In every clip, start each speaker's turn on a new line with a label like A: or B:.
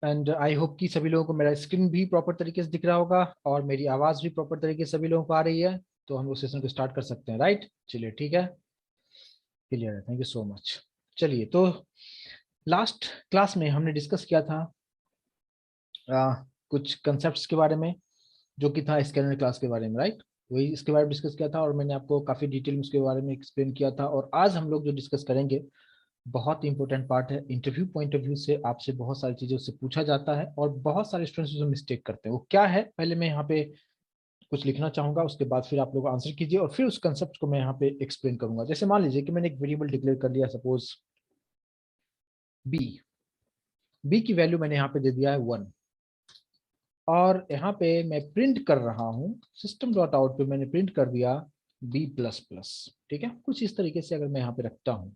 A: And I hope कि सभी लोगों को मेरा स्क्रीन भी प्रॉपर तरीके से दिख रहा होगा और मेरी आवाज भी प्रॉपर तरीके से सभी लोगों को आ रही है। तो हम लोग सेशन को स्टार्ट कर सकते हैं, राइट? चलिए ठीक है, क्लियर है, थैंक यू सो मच। चलिए, तो लास्ट क्लास में हमने डिस्कस किया था कुछ कंसेप्ट्स के बारे में, जो कि था स्कैनर क्लास के बारे में, राइट? वही इसके बारे में डिस्कस किया था और मैंने आपको काफी डिटेल में उसके बारे में एक्सप्लेन किया था। और आज हम लोग जो डिस्कस करेंगे बहुत इंपॉर्टेंट पार्ट है। इंटरव्यू पॉइंट ऑफ व्यू से आपसे बहुत सारी चीजें उससे पूछा जाता है और बहुत सारे स्टूडेंट्स जो मिस्टेक करते हैं वो क्या है, पहले मैं यहाँ पे कुछ लिखना चाहूंगा, उसके बाद फिर आप लोग आंसर कीजिए और फिर उस कंसेप्ट को मैं यहाँ पे एक्सप्लेन करूंगा। जैसे मान लीजिए कि मैंने एक वेरिएबल डिक्लेयर कर लिया, सपोज बी। बी की वैल्यू मैंने यहाँ पे दे दिया है 1 और यहाँ पे मैं प्रिंट कर रहा हूँ, सिस्टम डॉट आउट पे मैंने प्रिंट कर दिया बी प्लस प्लस। ठीक है, कुछ इस तरीके से अगर मैं यहाँ पे रखता हूँ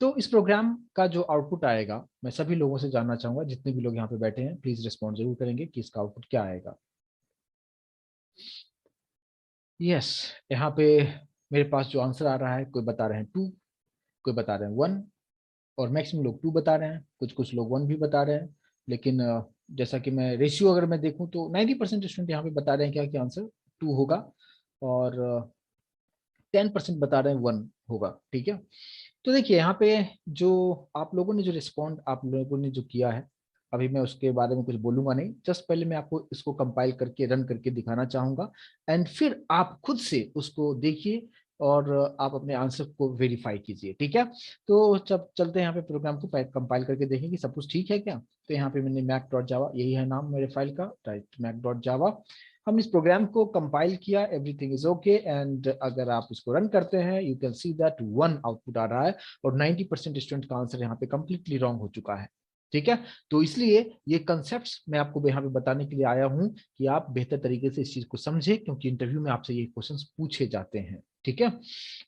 A: तो इस प्रोग्राम का जो आउटपुट आएगा, मैं सभी लोगों से जानना चाहूंगा, जितने भी लोग यहाँ पे बैठे हैं प्लीज रिस्पॉन्ड जरूर करेंगे कि इसका आउटपुट क्या आएगा। यस, यहाँ पे मेरे पास जो आंसर आ रहा है, कोई बता रहे हैं 2, कोई बता रहे हैं 1 और मैक्सिमम लोग 2 बता रहे हैं, कुछ कुछ लोग 1 भी बता रहे हैं। लेकिन जैसा कि मैं रेशियो अगर मैं देखूं तो 90% स्टूडेंट यहाँ पे बता रहे हैं क्या कि आंसर 2 होगा और 10% बता रहे हैं 1 होगा। ठीक है, तो देखिए यहाँ पे जो आप लोगों ने जो रिस्पॉन्ड आप लोगों ने जो किया है, अभी मैं उसके बारे में कुछ बोलूंगा नहीं, जस्ट पहले मैं आपको इसको कंपाइल करके रन करके दिखाना चाहूंगा एंड फिर आप खुद से उसको देखिए और आप अपने आंसर को वेरीफाई कीजिए। ठीक है, तो जब चलते हैं यहाँ पे प्रोग्राम को कंपाइल करके देखें कि सब कुछ ठीक है क्या। तो यहाँ पे मैंने मैक डॉट जावा, यही है नाम मेरे फाइल का, राइट, मैक डॉट जावा। हम इस प्रोग्राम को कंपाइल किया, एवरीथिंग इज ओके एंड अगर आप इसको रन करते हैं you can see that 1 output आ रहा है और 90% स्टूडेंट का आंसर यहाँ पे कंप्लीटली रॉन्ग हो चुका है। ठीक है, तो इसलिए ये कंसेप्ट्स मैं आपको यहाँ पे बताने के लिए आया हूँ कि आप बेहतर तरीके से इस चीज को समझे, क्योंकि इंटरव्यू में आपसे ये क्वेश्चंस पूछे जाते हैं। ठीक है,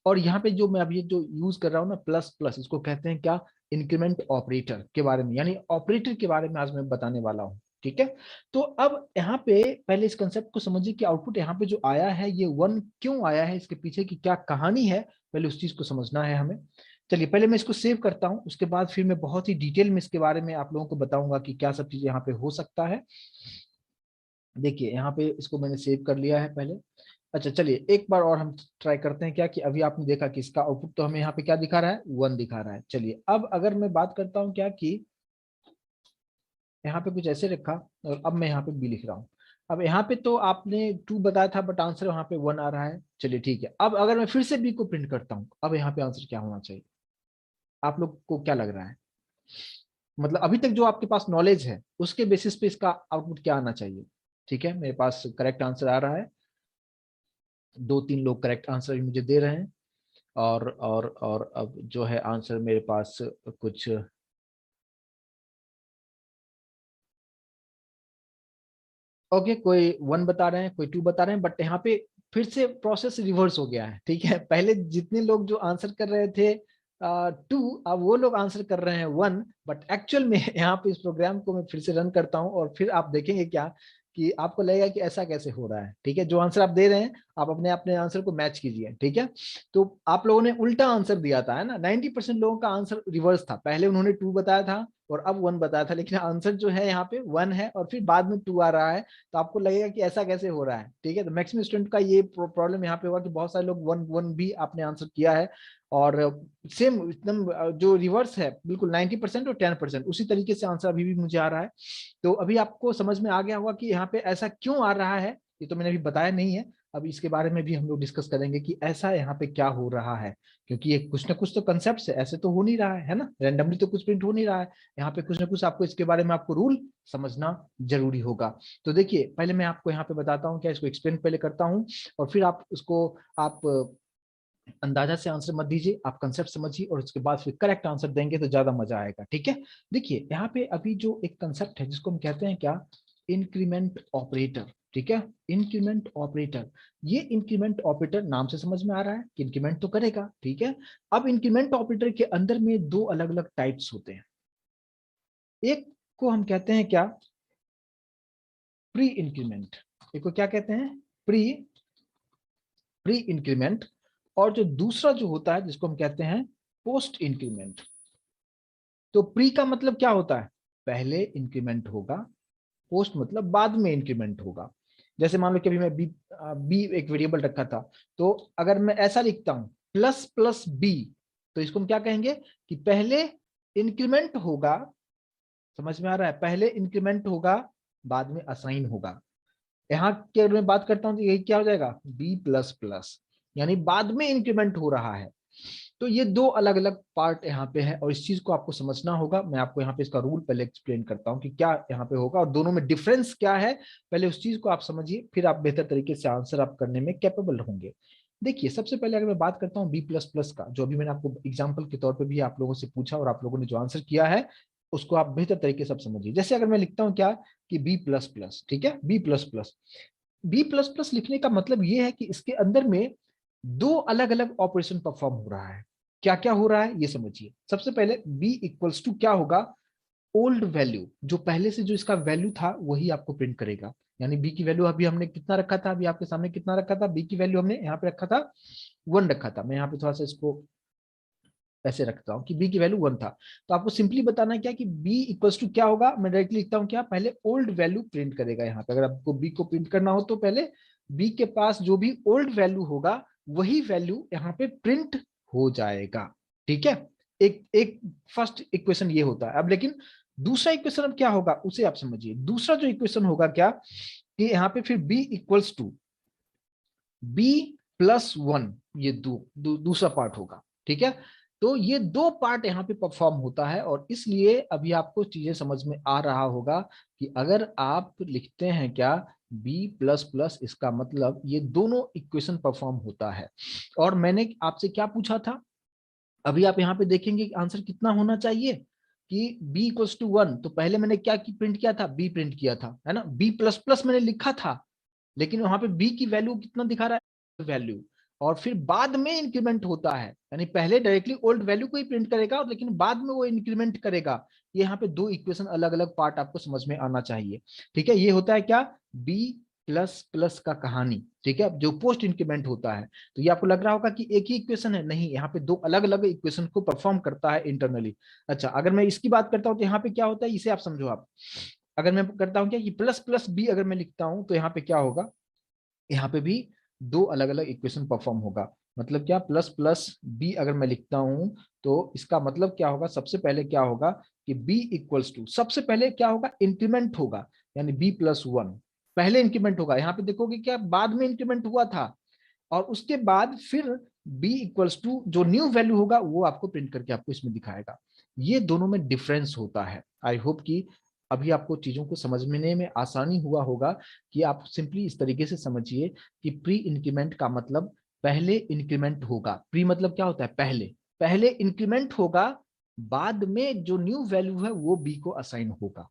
A: और यहाँ पे जो मैं अभी जो यूज कर रहा हूँ ना, प्लस प्लस, इसको कहते हैं क्या, इंक्रीमेंट ऑपरेटर के बारे में, यानी ऑपरेटर के बारे में आज मैं बताने वाला हूँ। ठीक है, तो अब यहाँ पे पहले इस कंसेप्ट को समझिए कि आउटपुट यहाँ पे जो आया है ये 1 क्यों आया है, इसके पीछे की क्या कहानी है, पहले उस चीज को समझना है हमें। चलिए पहले मैं इसको सेव करता हूँ, उसके बाद फिर मैं बहुत ही डिटेल में इसके बारे में आप लोगों को बताऊंगा कि क्या सब चीज यहाँ पे हो सकता है। देखिए यहाँ पे इसको मैंने सेव कर लिया है पहले। अच्छा चलिए एक बार और हम ट्राई करते हैं क्या, कि अभी आपने देखा कि इसका आउटपुट तो हमें यहाँ पे क्या दिखा रहा है, 1 दिखा रहा है। चलिए अब अगर मैं बात करता हूँ क्या कि यहाँ पे कुछ ऐसे रखा और अब मैं यहाँ पे बी लिख रहा हूँ। अब यहाँ पे तो आपने 2 बताया था बट आंसर यहाँ पे 1 आ रहा है। चलिए ठीक है, अब अगर मैं फिर से बी को प्रिंट करता हूँ, अब यहाँ पे आंसर क्या होना चाहिए, आप लोग को क्या लग रहा है? मतलब अभी तक जो आपके पास नॉलेज है उसके बेसिस पे इसका आउटपुट क्या आना चाहिए। ठीक है, मेरे पास करेक्ट आंसर आ रहा है, 2-3 लोग करेक्ट आंसर भी मुझे दे रहे हैं और अब जो है आंसर मेरे पास कुछ, ओके, कोई 1 बता रहे हैं, कोई 2 बता रहे हैं, बट यहाँ पे फिर से प्रोसेस रिवर्स हो गया है। ठीक है, पहले जितने लोग जो आंसर कर रहे थे 2, अब वो लोग आंसर कर रहे हैं 1, बट एक्चुअल में यहाँ पे इस प्रोग्राम को मैं फिर से रन करता हूँ और फिर आप देखेंगे क्या कि आपको लगेगा कि ऐसा कैसे हो रहा है। ठीक है, जो आंसर आप दे रहे हैं आप अपने अपने आंसर को मैच कीजिए। ठीक है, तो आप लोगों ने उल्टा आंसर दिया था, है ना, 90% लोगों का आंसर रिवर्स था, पहले उन्होंने 2 बताया था और अब 1 बताया था, लेकिन आंसर जो है यहाँ पे 1 है और फिर बाद में 2 आ रहा है। तो आपको लगेगा कि ऐसा कैसे हो रहा है। ठीक है, तो मैक्सिमम स्टूडेंट का ये प्रॉब्लम यहाँ पे हुआ कि बहुत सारे लोग 1 भी आपने आंसर किया है और सेम एकदम जो रिवर्स है बिल्कुल 90% और 10% उसी तरीके से आंसर अभी भी मुझे आ रहा है। तो अभी आपको समझ में आ गया होगा कि यहाँ पे ऐसा क्यों आ रहा है, ये तो मैंने अभी बताया नहीं है। अब इसके बारे में भी हम लोग डिस्कस करेंगे कि ऐसा यहाँ पे क्या हो रहा है, क्योंकि ये कुछ ना कुछ तो कंसेप्ट है, ऐसे तो हो नहीं रहा है ना, रैंडमली तो कुछ प्रिंट हो नहीं रहा है। यहाँ पे कुछ ना कुछ आपको इसके बारे में आपको रूल समझना जरूरी होगा। तो देखिए पहले मैं आपको यहाँ पे बताता हूँ क्या, इसको एक्सप्लेन पहले करता हूँ और फिर आप उसको आप अंदाजा से आंसर मत दीजिए, आप कंसेप्ट समझिए और उसके बाद फिर करेक्ट आंसर देंगे तो ज्यादा मजा आएगा। ठीक है, देखिए यहाँ पे अभी जो एक कंसेप्ट है जिसको हम कहते हैं क्या, इंक्रीमेंट ऑपरेटर। ठीक है, इंक्रीमेंट ऑपरेटर, ये इंक्रीमेंट ऑपरेटर नाम से समझ में आ रहा है कि इंक्रीमेंट तो करेगा। ठीक है, अब इंक्रीमेंट ऑपरेटर के अंदर में 2 अलग अलग टाइप्स होते हैं। एक को हम कहते हैं क्या, प्री इंक्रीमेंट, एक को क्या कहते हैं, प्री प्री इंक्रीमेंट, और जो दूसरा जो होता है जिसको हम कहते हैं पोस्ट इंक्रीमेंट। तो प्री का मतलब क्या होता है, पहले इंक्रीमेंट होगा, पोस्ट मतलब बाद में इंक्रीमेंट होगा। जैसे मान लो कि अभी मैं बी एक वेरिएबल रखा था, तो अगर मैं ऐसा लिखता हूं प्लस प्लस बी, तो इसको हम क्या कहेंगे कि पहले इंक्रीमेंट होगा, समझ में आ रहा है, पहले इंक्रीमेंट होगा बाद में असाइन होगा। यहाँ की अगर मैं बात करता हूं तो यही क्या हो जाएगा, बी प्लस प्लस, यानी बाद में इंक्रीमेंट हो रहा है। तो ये दो अलग अलग पार्ट यहाँ पे है और इस चीज को आपको समझना होगा। मैं आपको यहाँ पे इसका रूल पहले एक्सप्लेन करता हूँ कि क्या यहाँ पे होगा और दोनों में डिफरेंस क्या है। पहले उस चीज को आप समझिए, फिर आप बेहतर तरीके से आंसर आप करने में कैपेबल होंगे। देखिए, सबसे पहले अगर मैं बात करता हूँ बी प्लस प्लस का, जो अभी मैंने आपको एग्जाम्पल के तौर पर भी आप लोगों से पूछा और आप लोगों ने जो आंसर किया है उसको आप बेहतर तरीके से समझिए। जैसे अगर मैं लिखता हूँ क्या कि बी प्लस प्लस, ठीक है, b plus plus, b plus plus लिखने का मतलब ये है कि इसके अंदर में दो अलग अलग ऑपरेशन परफॉर्म हो रहा है। क्या क्या हो रहा है ये समझिए। सबसे पहले बी इक्वल्स टू क्या होगा, ओल्ड वैल्यू, जो पहले से जो इसका वैल्यू था वही आपको प्रिंट करेगा। यानी बी की वैल्यू अभी हमने कितना रखा था, अभी आपके सामने कितना रखा था, बी की वैल्यू हमने यहाँ पे रखा था 1 रखा था। मैं यहाँ पे थोड़ा सा इसको ऐसे रखता हूँ कि बी की वैल्यू 1 था। तो आपको सिंपली बताना है क्या कि बी इक्वल्स टू क्या होगा, मैं डायरेक्टली लिखता हूँ क्या, पहले ओल्ड वैल्यू प्रिंट करेगा। यहाँ पे अगर आपको बी को प्रिंट करना हो तो पहले बी के पास जो भी ओल्ड वैल्यू होगा वही वैल्यू यहाँ पे प्रिंट हो जाएगा। ठीक है, एक एक फर्स्ट इक्वेशन ये होता है। अब लेकिन दूसरा इक्वेशन अब क्या होगा उसे आप समझिए। दूसरा जो इक्वेशन होगा क्या कि यहाँ पे फिर b equals to b plus 1, ये दूसरा पार्ट होगा। ठीक है, तो ये दो पार्ट यहाँ पे परफॉर्म होता है और इसलिए अभी आपको चीजें समझ में आ रहा होगा कि अगर आप लिखते हैं क्या बी प्लस प्लस, इसका मतलब ये दोनों इक्वेशन परफॉर्म होता है। और मैंने आपसे क्या पूछा था, अभी आप यहाँ पे देखेंगे कि आंसर कितना होना चाहिए कि b इक्वल्स टू 1, तो पहले मैंने क्या प्रिंट किया था, b प्रिंट किया था, है ना, b प्लस प्लस मैंने लिखा था, लेकिन वहां पे b की वैल्यू कितना दिखा रहा है, वैल्यू, और फिर बाद में इंक्रीमेंट होता है, यानी पहले डायरेक्टली ओल्ड वैल्यू को ही प्रिंट करेगा और लेकिन बाद में वो इंक्रीमेंट करेगा। ये यहाँ पे दो इक्वेशन अलग अलग पार्ट आपको समझ में आना चाहिए। ठीक है, ये होता है क्या, बी प्लस प्लस का कहानी। ठीक है, जो पोस्ट इंक्रीमेंट होता है। तो ये आपको लग रहा होगा कि एक ही इक्वेशन है, नहीं, यहाँ पे दो अलग अलग इक्वेशन को परफॉर्म करता है इंटरनली। अच्छा, अगर मैं इसकी बात करता हूँ तो यहाँ पे क्या होता है, इसे आप समझो। आप अगर मैं करता हूँ क्या कि प्लस प्लस बी अगर मैं लिखता हूँ तो यहाँ पे क्या होगा, यहाँ पे भी दो अलग अलग इक्वेशन परफॉर्म होगा। मतलब क्या, प्लस प्लस बी अगर मैं लिखता हूं तो इसका मतलब क्या होगा, सबसे पहले क्या होगा कि b इक्वल्स टू, सबसे पहले क्या होगा, इंक्रीमेंट होगा, यानी b प्लस 1 पहले इंक्रीमेंट होगा। यहाँ पे देखोगे क्या बाद में इंक्रीमेंट हुआ था, और उसके बाद फिर b इक्वल्स टू जो न्यू वैल्यू होगा वो आपको प्रिंट करके आपको इसमें दिखाएगा। ये दोनों में डिफरेंस होता है। आई होप कि अभी आपको चीजों को समझने में आसानी हुआ होगा कि आप सिंपली इस तरीके से समझिए कि प्री इंक्रीमेंट का मतलब पहले इंक्रीमेंट होगा। प्री मतलब क्या होता है, पहले, पहले इंक्रीमेंट होगा, बाद में जो न्यू वैल्यू है वो बी को असाइन होगा।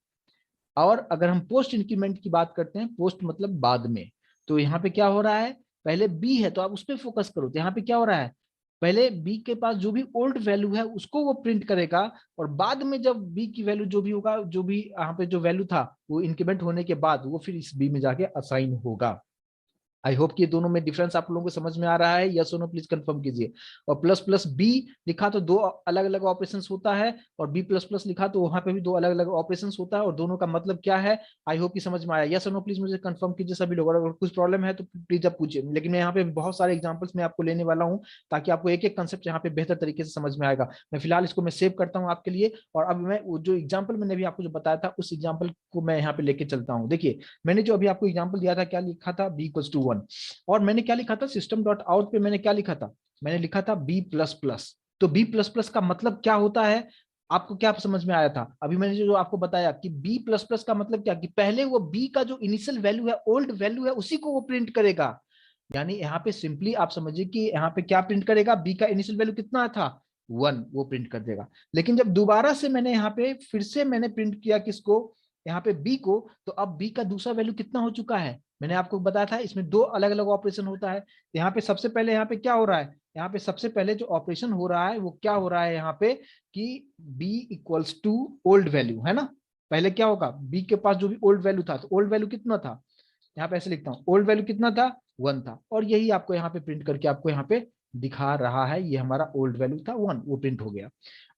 A: और अगर हम पोस्ट इंक्रीमेंट की बात करते हैं, पोस्ट मतलब बाद में, तो यहाँ पे क्या हो रहा है, पहले बी है तो आप उस पर फोकस करो, तो यहाँ पे क्या हो रहा है, पहले बी के पास जो भी ओल्ड वैल्यू है उसको वो प्रिंट करेगा, और बाद में जब बी की वैल्यू जो भी होगा, जो भी यहाँ पे जो वैल्यू था वो इंक्रीमेंट होने के बाद वो फिर इस बी में जाके असाइन होगा। आई होप कि ये दोनों में डिफरेंस आप लोगों को समझ में आ रहा है। यस और नो प्लीज कंफर्म कीजिए। और प्लस प्लस बी लिखा तो दो अलग अलग ऑपरेशन होता है, और बी प्लस प्लस लिखा तो वहां पे भी दो अलग अलग ऑपरेशन होता है, और दोनों का मतलब क्या है, आई होप कि समझ में आया। यस और नो प्लीज मुझे कंफर्म कीजिए सभी लोग, अगर कुछ प्रॉब्लम है तो प्लीज आप पूछिए। लेकिन मैं यहाँ पे बहुत सारे एग्जाम्पल्स में आपको लेने वाला हूँ ताकि आपको एक एक कंसेप्ट यहाँ पे बेहतर तरीके से समझ में आएगा। मैं फिलहाल इसको मैं सेव करता हूँ आपके लिए, और अब मैं जो एग्जाम्पल मैंने भी आपको जो बताया था उस एग्जाम्पल को मैं यहाँ पे लेके चलता हूँ। देखिए, मैंने जो अभी आपको एग्जाम्पल दिया था, क्या लिखा था, बी इक्वल्स टू 1, और मैंने क्या लिखा था, सिस्टम डॉट आउट पे मैंने क्या लिखा था, मैंने लिखा था बी प्लस प्लस। तो बी प्लस प्लस का मतलब क्या होता है, आपको क्या समझ में आया था, अभी मैंने जो आपको बताया कि बी प्लस प्लस का मतलब क्या, कि पहले वो बी का जो इनिशियल वैल्यू है, ओल्ड वैल्यू है, उसी को वो प्रिंट करेगा। यानी यहाँ पे सिंपली आप समझिए कि यहाँ पे क्या प्रिंट करेगा, बी का इनिशियल वैल्यू कितना था, 1, वो प्रिंट कर देगा। लेकिन जब दोबारा से मैंने यहाँ पे फिर से मैंने प्रिंट किया किसको, यहाँ पे बी को, तो अब बी का दूसरा वैल्यू कितना हो चुका है, मैंने आपको बताया था इसमें दो अलग अलग ऑपरेशन होता है। यहाँ पे सबसे पहले यहाँ पे क्या हो रहा है, यहाँ पे सबसे पहले जो ऑपरेशन हो रहा है वो क्या हो रहा है यहाँ पे कि b equals to old value, है ना। पहले क्या होगा, b के पास जो भी ओल्ड वैल्यू था, तो ओल्ड वैल्यू कितना था, यहाँ पे ऐसे लिखता हूँ, ओल्ड वैल्यू कितना था, 1 था, और यही आपको यहाँ पे प्रिंट करके आपको यहाँ पे दिखा रहा है, ये हमारा ओल्ड वैल्यू था 1, वो प्रिंट हो गया।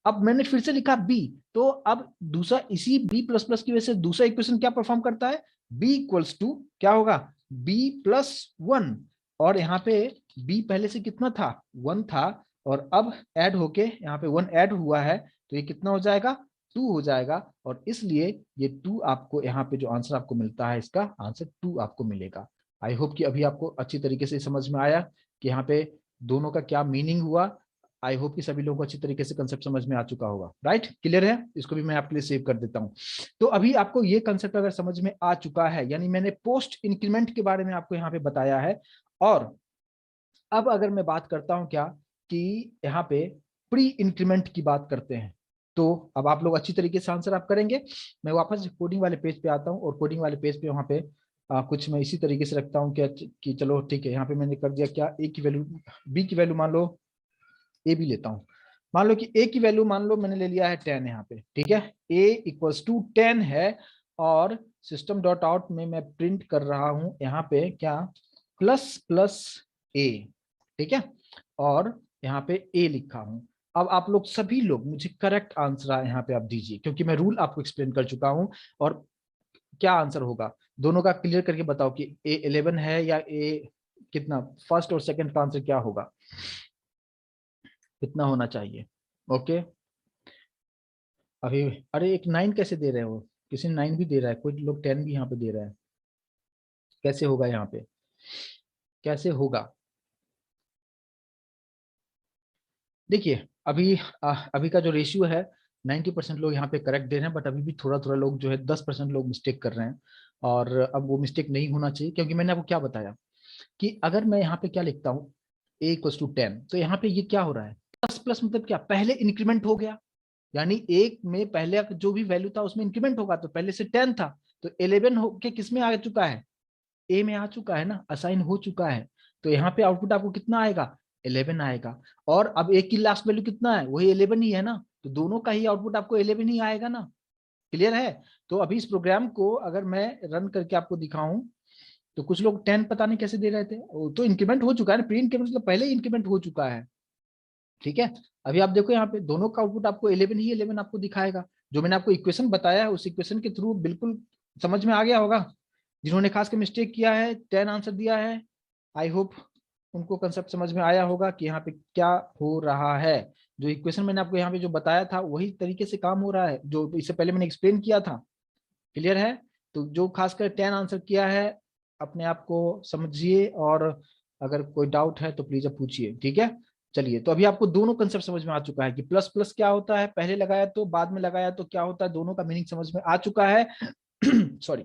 A: अब मैंने फिर से लिखा b, तो अब दूसरा इसी b प्लस प्लस की वजह से दूसरा इक्वेशन क्या परफॉर्म करता है, b इक्वल्स टू क्या होगा, b प्लस 1, और यहाँ पे b पहले से कितना था, 1 था, और अब ऐड होके यहाँ पे 1 ऐड हुआ है, तो ये कितना हो जाएगा, 2 हो जाएगा, और इसलिए ये 2 आपको यहाँ पे जो आंसर आपको मिलता है, इसका आंसर 2 आपको मिलेगा। आई होप कि अभी आपको अच्छी तरीके से समझ में आया कि यहाँ पे दोनों का क्या मीनिंग हुआ। आई होप कि सभी लोगों को अच्छी तरीके से कंसेप्ट समझ में आ चुका होगा। राइट, क्लियर है, इसको भी मैं आपके लिए सेव कर देता हूं। तो अभी आपको ये कंसेप्ट अगर समझ में आ चुका है, यानी मैंने पोस्ट इंक्रीमेंट के बारे में आपको यहाँ पे बताया है, और अब अगर मैं बात करता हूं क्या, कि यहाँ पे प्री इंक्रीमेंट की बात करते हैं, तो अब आप लोग अच्छी तरीके से आंसर आप करेंगे। मैं वापस कोडिंग वाले पेज पे आता हूँ, और कोडिंग वाले पेज पे वहां पे कुछ मैं इसी तरीके से रखता हूँ क्या, कि चलो ठीक है, यहाँ पे मैंने कर दिया क्या, ए की वैल्यू, बी की वैल्यू मान लो, ए भी लेता हूँ। मान लो कि ए की वैल्यू मान लो मैंने ले लिया है 10 यहाँ पे, ठीक है, ए इक्वल्स टू 10 है, और सिस्टम डॉट आउट में मैं प्रिंट कर रहा हूं यहाँ पे क्या, प्लस प्लस ए, ठीक है, और यहाँ पे ए लिखा हूं। अब आप लोग सभी लोग मुझे करेक्ट आंसर यहाँ पे आप दीजिए, क्योंकि मैं रूल आपको एक्सप्लेन कर चुका हूं, और क्या आंसर होगा दोनों का क्लियर करके बताओ कि ए 11 है या ए कितना, फर्स्ट और सेकंड का आंसर क्या होगा, कितना होना चाहिए। ओके, अभी अरे एक 9 कैसे दे रहे हो, किसी ने 9 भी दे रहा है, कोई लोग 10 भी यहाँ पे दे रहा है, कैसे होगा यहाँ पे, कैसे होगा। देखिए अभी अभी का जो रेशियो है, 90% लोग यहाँ पे करेक्ट दे रहे हैं, बट अभी भी थोड़ा थोड़ा लोग जो है 10% लोग मिस्टेक कर रहे हैं, और अब वो मिस्टेक नहीं होना चाहिए, क्योंकि मैंने आपको क्या बताया कि अगर मैं यहाँ पे क्या लिखता हूँ, ए इक्वल्स टू 10, तो यहाँ पे ये क्या हो रहा है, प्लस प्लस मतलब क्या, पहले इंक्रीमेंट हो गया, यानी एक में पहले जो भी वैल्यू था उसमें इंक्रीमेंट होगा, तो पहले से 10 था, तो 11 होके किस में आ चुका है, ए में आ चुका है ना, असाइन हो चुका है, तो यहाँ पे आउटपुट आपको कितना आएगा, 11 आएगा, और अब एक की लास्ट वैल्यू कितना है, वही 11 ही है ना, तो दोनों का ही आउटपुट आपको 11 ही आएगा ना। क्लियर है। तो अभी इस प्रोग्राम को अगर मैं रन करके आपको दिखाऊं, तो कुछ लोग 10 पता नहीं कैसे दे रहे थे, तो इंक्रीमेंट हो चुका है ना, प्री इंक्रीमेंट मतलब पहले ही इंक्रीमेंट हो चुका है, ठीक है। अभी आप देखो यहाँ पे दोनों का आउटपुट आपको 11 ही 11 आपको दिखाएगा, जो मैंने आपको इक्वेशन बताया है उस इक्वेशन के थ्रू बिल्कुल समझ में आ गया होगा। जिन्होंने खास कर मिस्टेक किया है, 10 आंसर दिया है, आई होप उनको कंसेप्ट समझ में आया होगा कि यहाँ पे क्या हो रहा है। जो इक्वेशन मैंने आपको यहाँ पे जो बताया था वही तरीके से काम हो रहा है जो इससे पहले मैंने एक्सप्लेन किया था। क्लियर है। तो जो खासकर 10 आंसर किया है, अपने आप को समझिए, और अगर कोई डाउट है तो प्लीज अब पूछिए, ठीक है। चलिए, तो अभी आपको दोनों कंसेप्ट समझ में आ चुका है कि प्लस प्लस क्या होता है, पहले लगाया तो बाद में लगाया तो क्या होता है, दोनों का मीनिंग समझ में आ चुका है। सॉरी,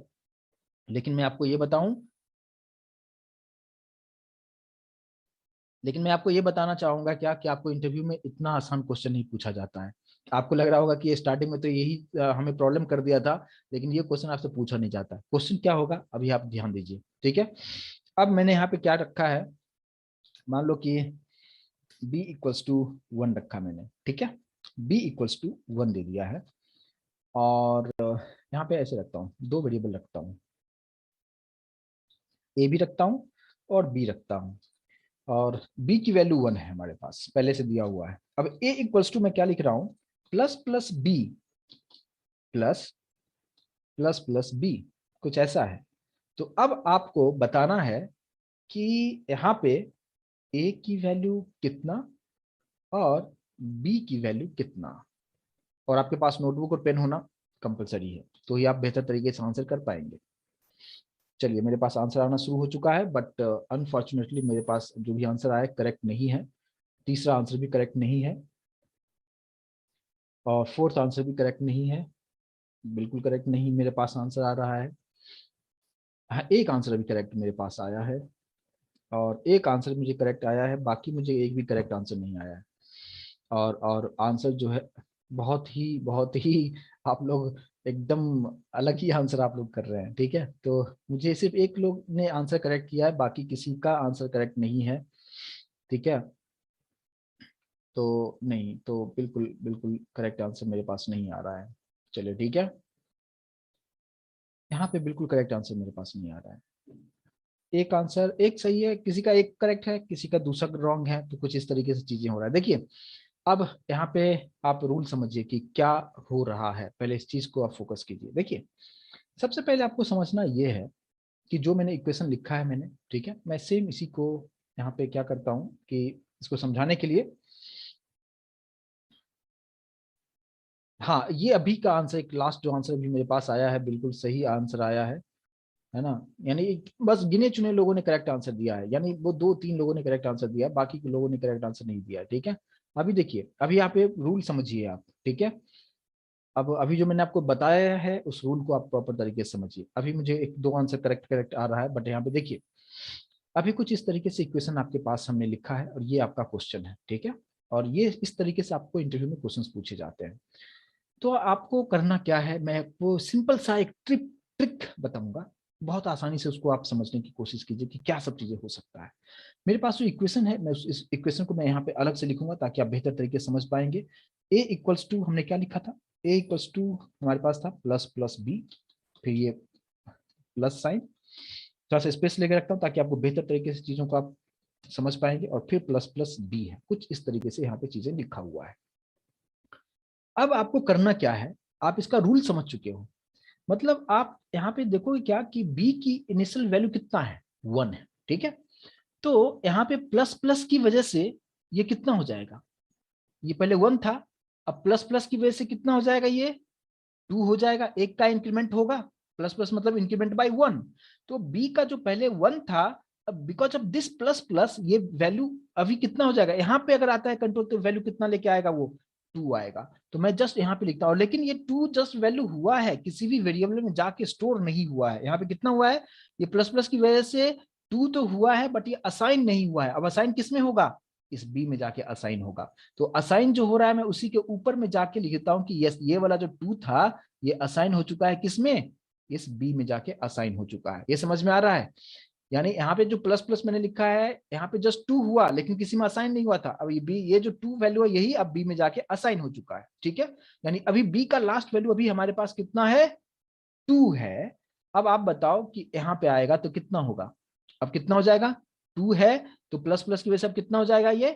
A: लेकिन मैं आपको ये बताऊं, लेकिन मैं आपको ये बताना चाहूंगा क्या कि आपको इंटरव्यू में इतना आसान क्वेश्चन नहीं पूछा जाता है। आपको लग रहा होगा कि ये स्टार्टिंग में तो यही हमें प्रॉब्लम कर दिया था, लेकिन ये क्वेश्चन आपसे पूछा नहीं जाता। क्वेश्चन क्या होगा अभी आप ध्यान दीजिए, ठीक है। अब मैंने यहाँ पे क्या रखा है, मान लो कि b इक्वल्स टू 1 रखा मैंने, ठीक है, b इक्वल्स टू 1 दे दिया है, और यहाँ पे ऐसे रखता हूँ, दो वेरिएबल रखता हूँ, a भी रखता हूँ और b रखता हूँ, और b की वैल्यू 1 है हमारे पास पहले से दिया हुआ है। अब a इक्वल्स टू मैं क्या लिख रहा हूँ, plus plus b plus plus plus b, कुछ ऐसा है। तो अब आपको बताना है कि यहाँ पे a की वैल्यू कितना और b की वैल्यू कितना, और आपके पास नोटबुक और पेन होना कंपलसरी है, तो ही आप बेहतर तरीके से आंसर कर पाएंगे। चलिए, मेरे पास आंसर आना शुरू हो चुका है, बट अनफॉर्चुनेटली मेरे पास जो भी आंसर आया करेक्ट नहीं है, तीसरा आंसर भी करेक्ट नहीं है, और फोर्थ आंसर भी करेक्ट नहीं है, बिल्कुल करेक्ट नहीं मेरे पास आंसर आ रहा है। हाँ, एक आंसर अभी करेक्ट मेरे पास आया है, और एक आंसर मुझे करेक्ट आया है, बाकी मुझे एक भी करेक्ट आंसर नहीं आया है। और आंसर जो है बहुत ही आप लोग एकदम अलग ही आंसर आप लोग कर रहे हैं, ठीक है। तो मुझे सिर्फ एक लोग ने आंसर करेक्ट किया है, बाकी किसी का आंसर करेक्ट नहीं है, ठीक है। तो नहीं, तो बिल्कुल बिल्कुल करेक्ट आंसर मेरे पास नहीं आ रहा है। चलिए ठीक है, यहाँ पे बिल्कुल करेक्ट आंसर मेरे पास नहीं आ रहा है। एक आंसर, एक सही है, किसी का एक करेक्ट है, किसी का दूसरा रॉन्ग है, तो कुछ इस तरीके से चीजें हो रहा है। देखिए अब यहाँ पे आप रूल समझिए कि क्या हो रहा है, पहले इस चीज को आप फोकस कीजिए। देखिए सबसे पहले आपको समझना ये है कि जो मैंने इक्वेशन लिखा है मैंने, ठीक है, मैं सेम इसी को यहाँ पे क्या करता हूँ कि इसको समझाने के लिए, हाँ ये अभी का आंसर, एक लास्ट जो आंसर अभी मेरे पास आया है बिल्कुल सही आंसर आया है ना। यानी बस गिने चुने लोगों ने करेक्ट आंसर दिया है, यानी वो 2-3 लोगों ने करेक्ट आंसर दिया है, बाकी के लोगों ने करेक्ट आंसर नहीं दिया है, ठीक है। अभी देखिए, अभी यहाँ पे रूल समझिए आप, ठीक है। अब अभी जो मैंने आपको बताया है उस रूल को आप प्रॉपर तरीके से समझिए। अभी मुझे एक दो आंसर करेक्ट करेक्ट आ रहा है, बट यहाँ पे देखिए अभी कुछ इस तरीके से इक्वेशन आपके पास हमने लिखा है और ये आपका क्वेश्चन है, ठीक है। और ये इस तरीके से आपको इंटरव्यू में क्वेश्चंस पूछे जाते हैं। तो आपको करना क्या है, मैं आपको सिंपल सा एक ट्रिक बताऊंगा, बहुत आसानी से उसको आप समझने की कोशिश कीजिए कि क्या सब चीजें हो सकता है। मेरे पास जो इक्वेशन है, मैं इस इक्वेशन को मैं यहाँ पे अलग से लिखूंगा ताकि आप बेहतर तरीके से समझ पाएंगे। ए इक्वल्स टू हमने क्या लिखा था, ए इक्वल्स टू हमारे पास था प्लस प्लस बी, फिर ये प्लस साइन, थोड़ा सा स्पेस लेके रखता हूँ ताकि आपको बेहतर तरीके से चीजों को आप समझ पाएंगे, और फिर प्लस प्लस बी है, कुछ इस तरीके से यहाँ पे चीजें लिखा हुआ है। अब आपको करना क्या है, आप इसका रूल समझ चुके हो, मतलब आप यहाँ पे देखोगे क्या कि बी की इनिशियल वैल्यू कितना है, 1 है, ठीक है। तो यहाँ पे प्लस प्लस की वजह से ये कितना हो जाएगा, ये पहले 1 था, अब प्लस प्लस की वजह से कितना हो जाएगा, ये 2 हो जाएगा, एक का इंक्रीमेंट होगा, प्लस प्लस मतलब इंक्रीमेंट बाय 1। तो बी का जो पहले 1 था, अब because of this plus plus ये वैल्यू अभी कितना हो जाएगा, यहाँ पे अगर आता है कंट्रोल तो वैल्यू कितना लेके आएगा, वो 2 आएगा। तो मैं जस्ट यहाँ पे लिखता हूँ, लेकिन ये 2 जस्ट वैल्यू हुआ है, किसी भी वेरिएबल में जाके स्टोर नहीं हुआ है। यहाँ पे कितना हुआ है, ये प्लस प्लस की वजह से 2 तो हुआ है, बट ये असाइन नहीं हुआ है। अब असाइन किस में होगा, इस बी में जाके असाइन होगा। तो असाइन जो हो रहा है मैं उसी के ऊपर में जाके लिखता हूँ कि यस ये वाला जो 2 था ये असाइन हो चुका है किसमें, इस बी में जाके असाइन हो चुका है। ये समझ में आ रहा है, यानी यहाँ पे जो प्लस प्लस मैंने लिखा है यहाँ पे जस्ट 2 हुआ, लेकिन किसी में असाइन नहीं हुआ था। अब ये बी, ये जो 2 वैल्यू है यही अब बी में जाके असाइन हो चुका है, ठीक है। यानी अभी बी का लास्ट वैल्यू अभी हमारे पास कितना है, 2 है। अब आप बताओ कि यहाँ पे आएगा तो कितना होगा, अब कितना हो जाएगा, 2 है, तो प्लस प्लस की वजह से अब कितना हो जाएगा, ये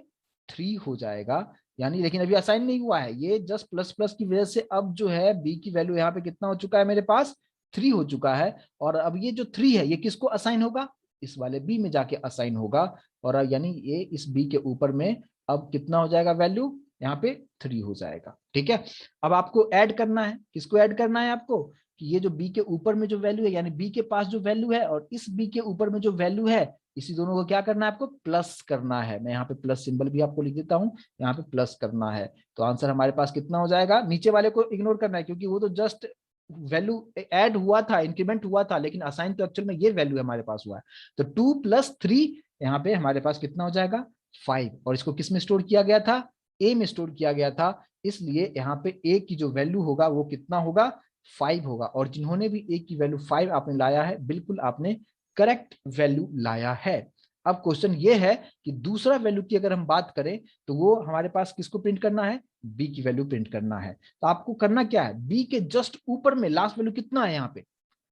A: 3 हो जाएगा। यानी लेकिन अभी असाइन नहीं हुआ है, ये जस्ट प्लस प्लस की वजह से अब जो है बी की वैल्यू यहाँ पे कितना हो चुका है मेरे पास, 3 हो चुका है। और अब ये जो 3 है ये किसको असाइन होगा, इस वाले बी में जाके असाइन होगा। और यानी ये इस बी के ऊपर में अब कितना हो जाएगा वैल्यू, यहाँ पे 3 हो जाएगा, ठीक है। अब आपको ऐड करना है, किसको ऐड करना है आपको, कि ये जो बी के ऊपर में जो वैल्यू है, यानी बी के पास जो वैल्यू है और इस बी के ऊपर में जो वैल्यू है, इसी दोनों को क्या करना है आपको, प्लस करना है। मैं यहाँ पे प्लस सिंबल भी आपको लिख देता हूँ, यहाँ पे प्लस करना है। तो आंसर हमारे पास कितना हो जाएगा, नीचे वाले को इग्नोर करना है क्योंकि वो तो जस्ट वैल्यू ऐड हुआ था, इंक्रीमेंट हुआ था, लेकिन असाइन तो एक्चुअल में ये वैल्यू हमारे पास हुआ है। तो 2 + 3 यहाँ पे हमारे पास कितना हो जाएगा, 5। और इसको किस में स्टोर किया गया था, ए में स्टोर किया गया था, इसलिए यहाँ पे ए की जो वैल्यू होगा वो कितना होगा, 5 होगा। और जिन्होंने भी ए की वैल्यू 5 आपने लाया है, बिल्कुल आपने करेक्ट वैल्यू लाया है। अब क्वेश्चन ये है कि दूसरा वैल्यू की अगर हम बात करें तो वो हमारे पास किसको प्रिंट करना है, बी की वैल्यू प्रिंट करना है। तो आपको करना क्या है, बी के जस्ट ऊपर में लास्ट वैल्यू कितना है, यहाँ पे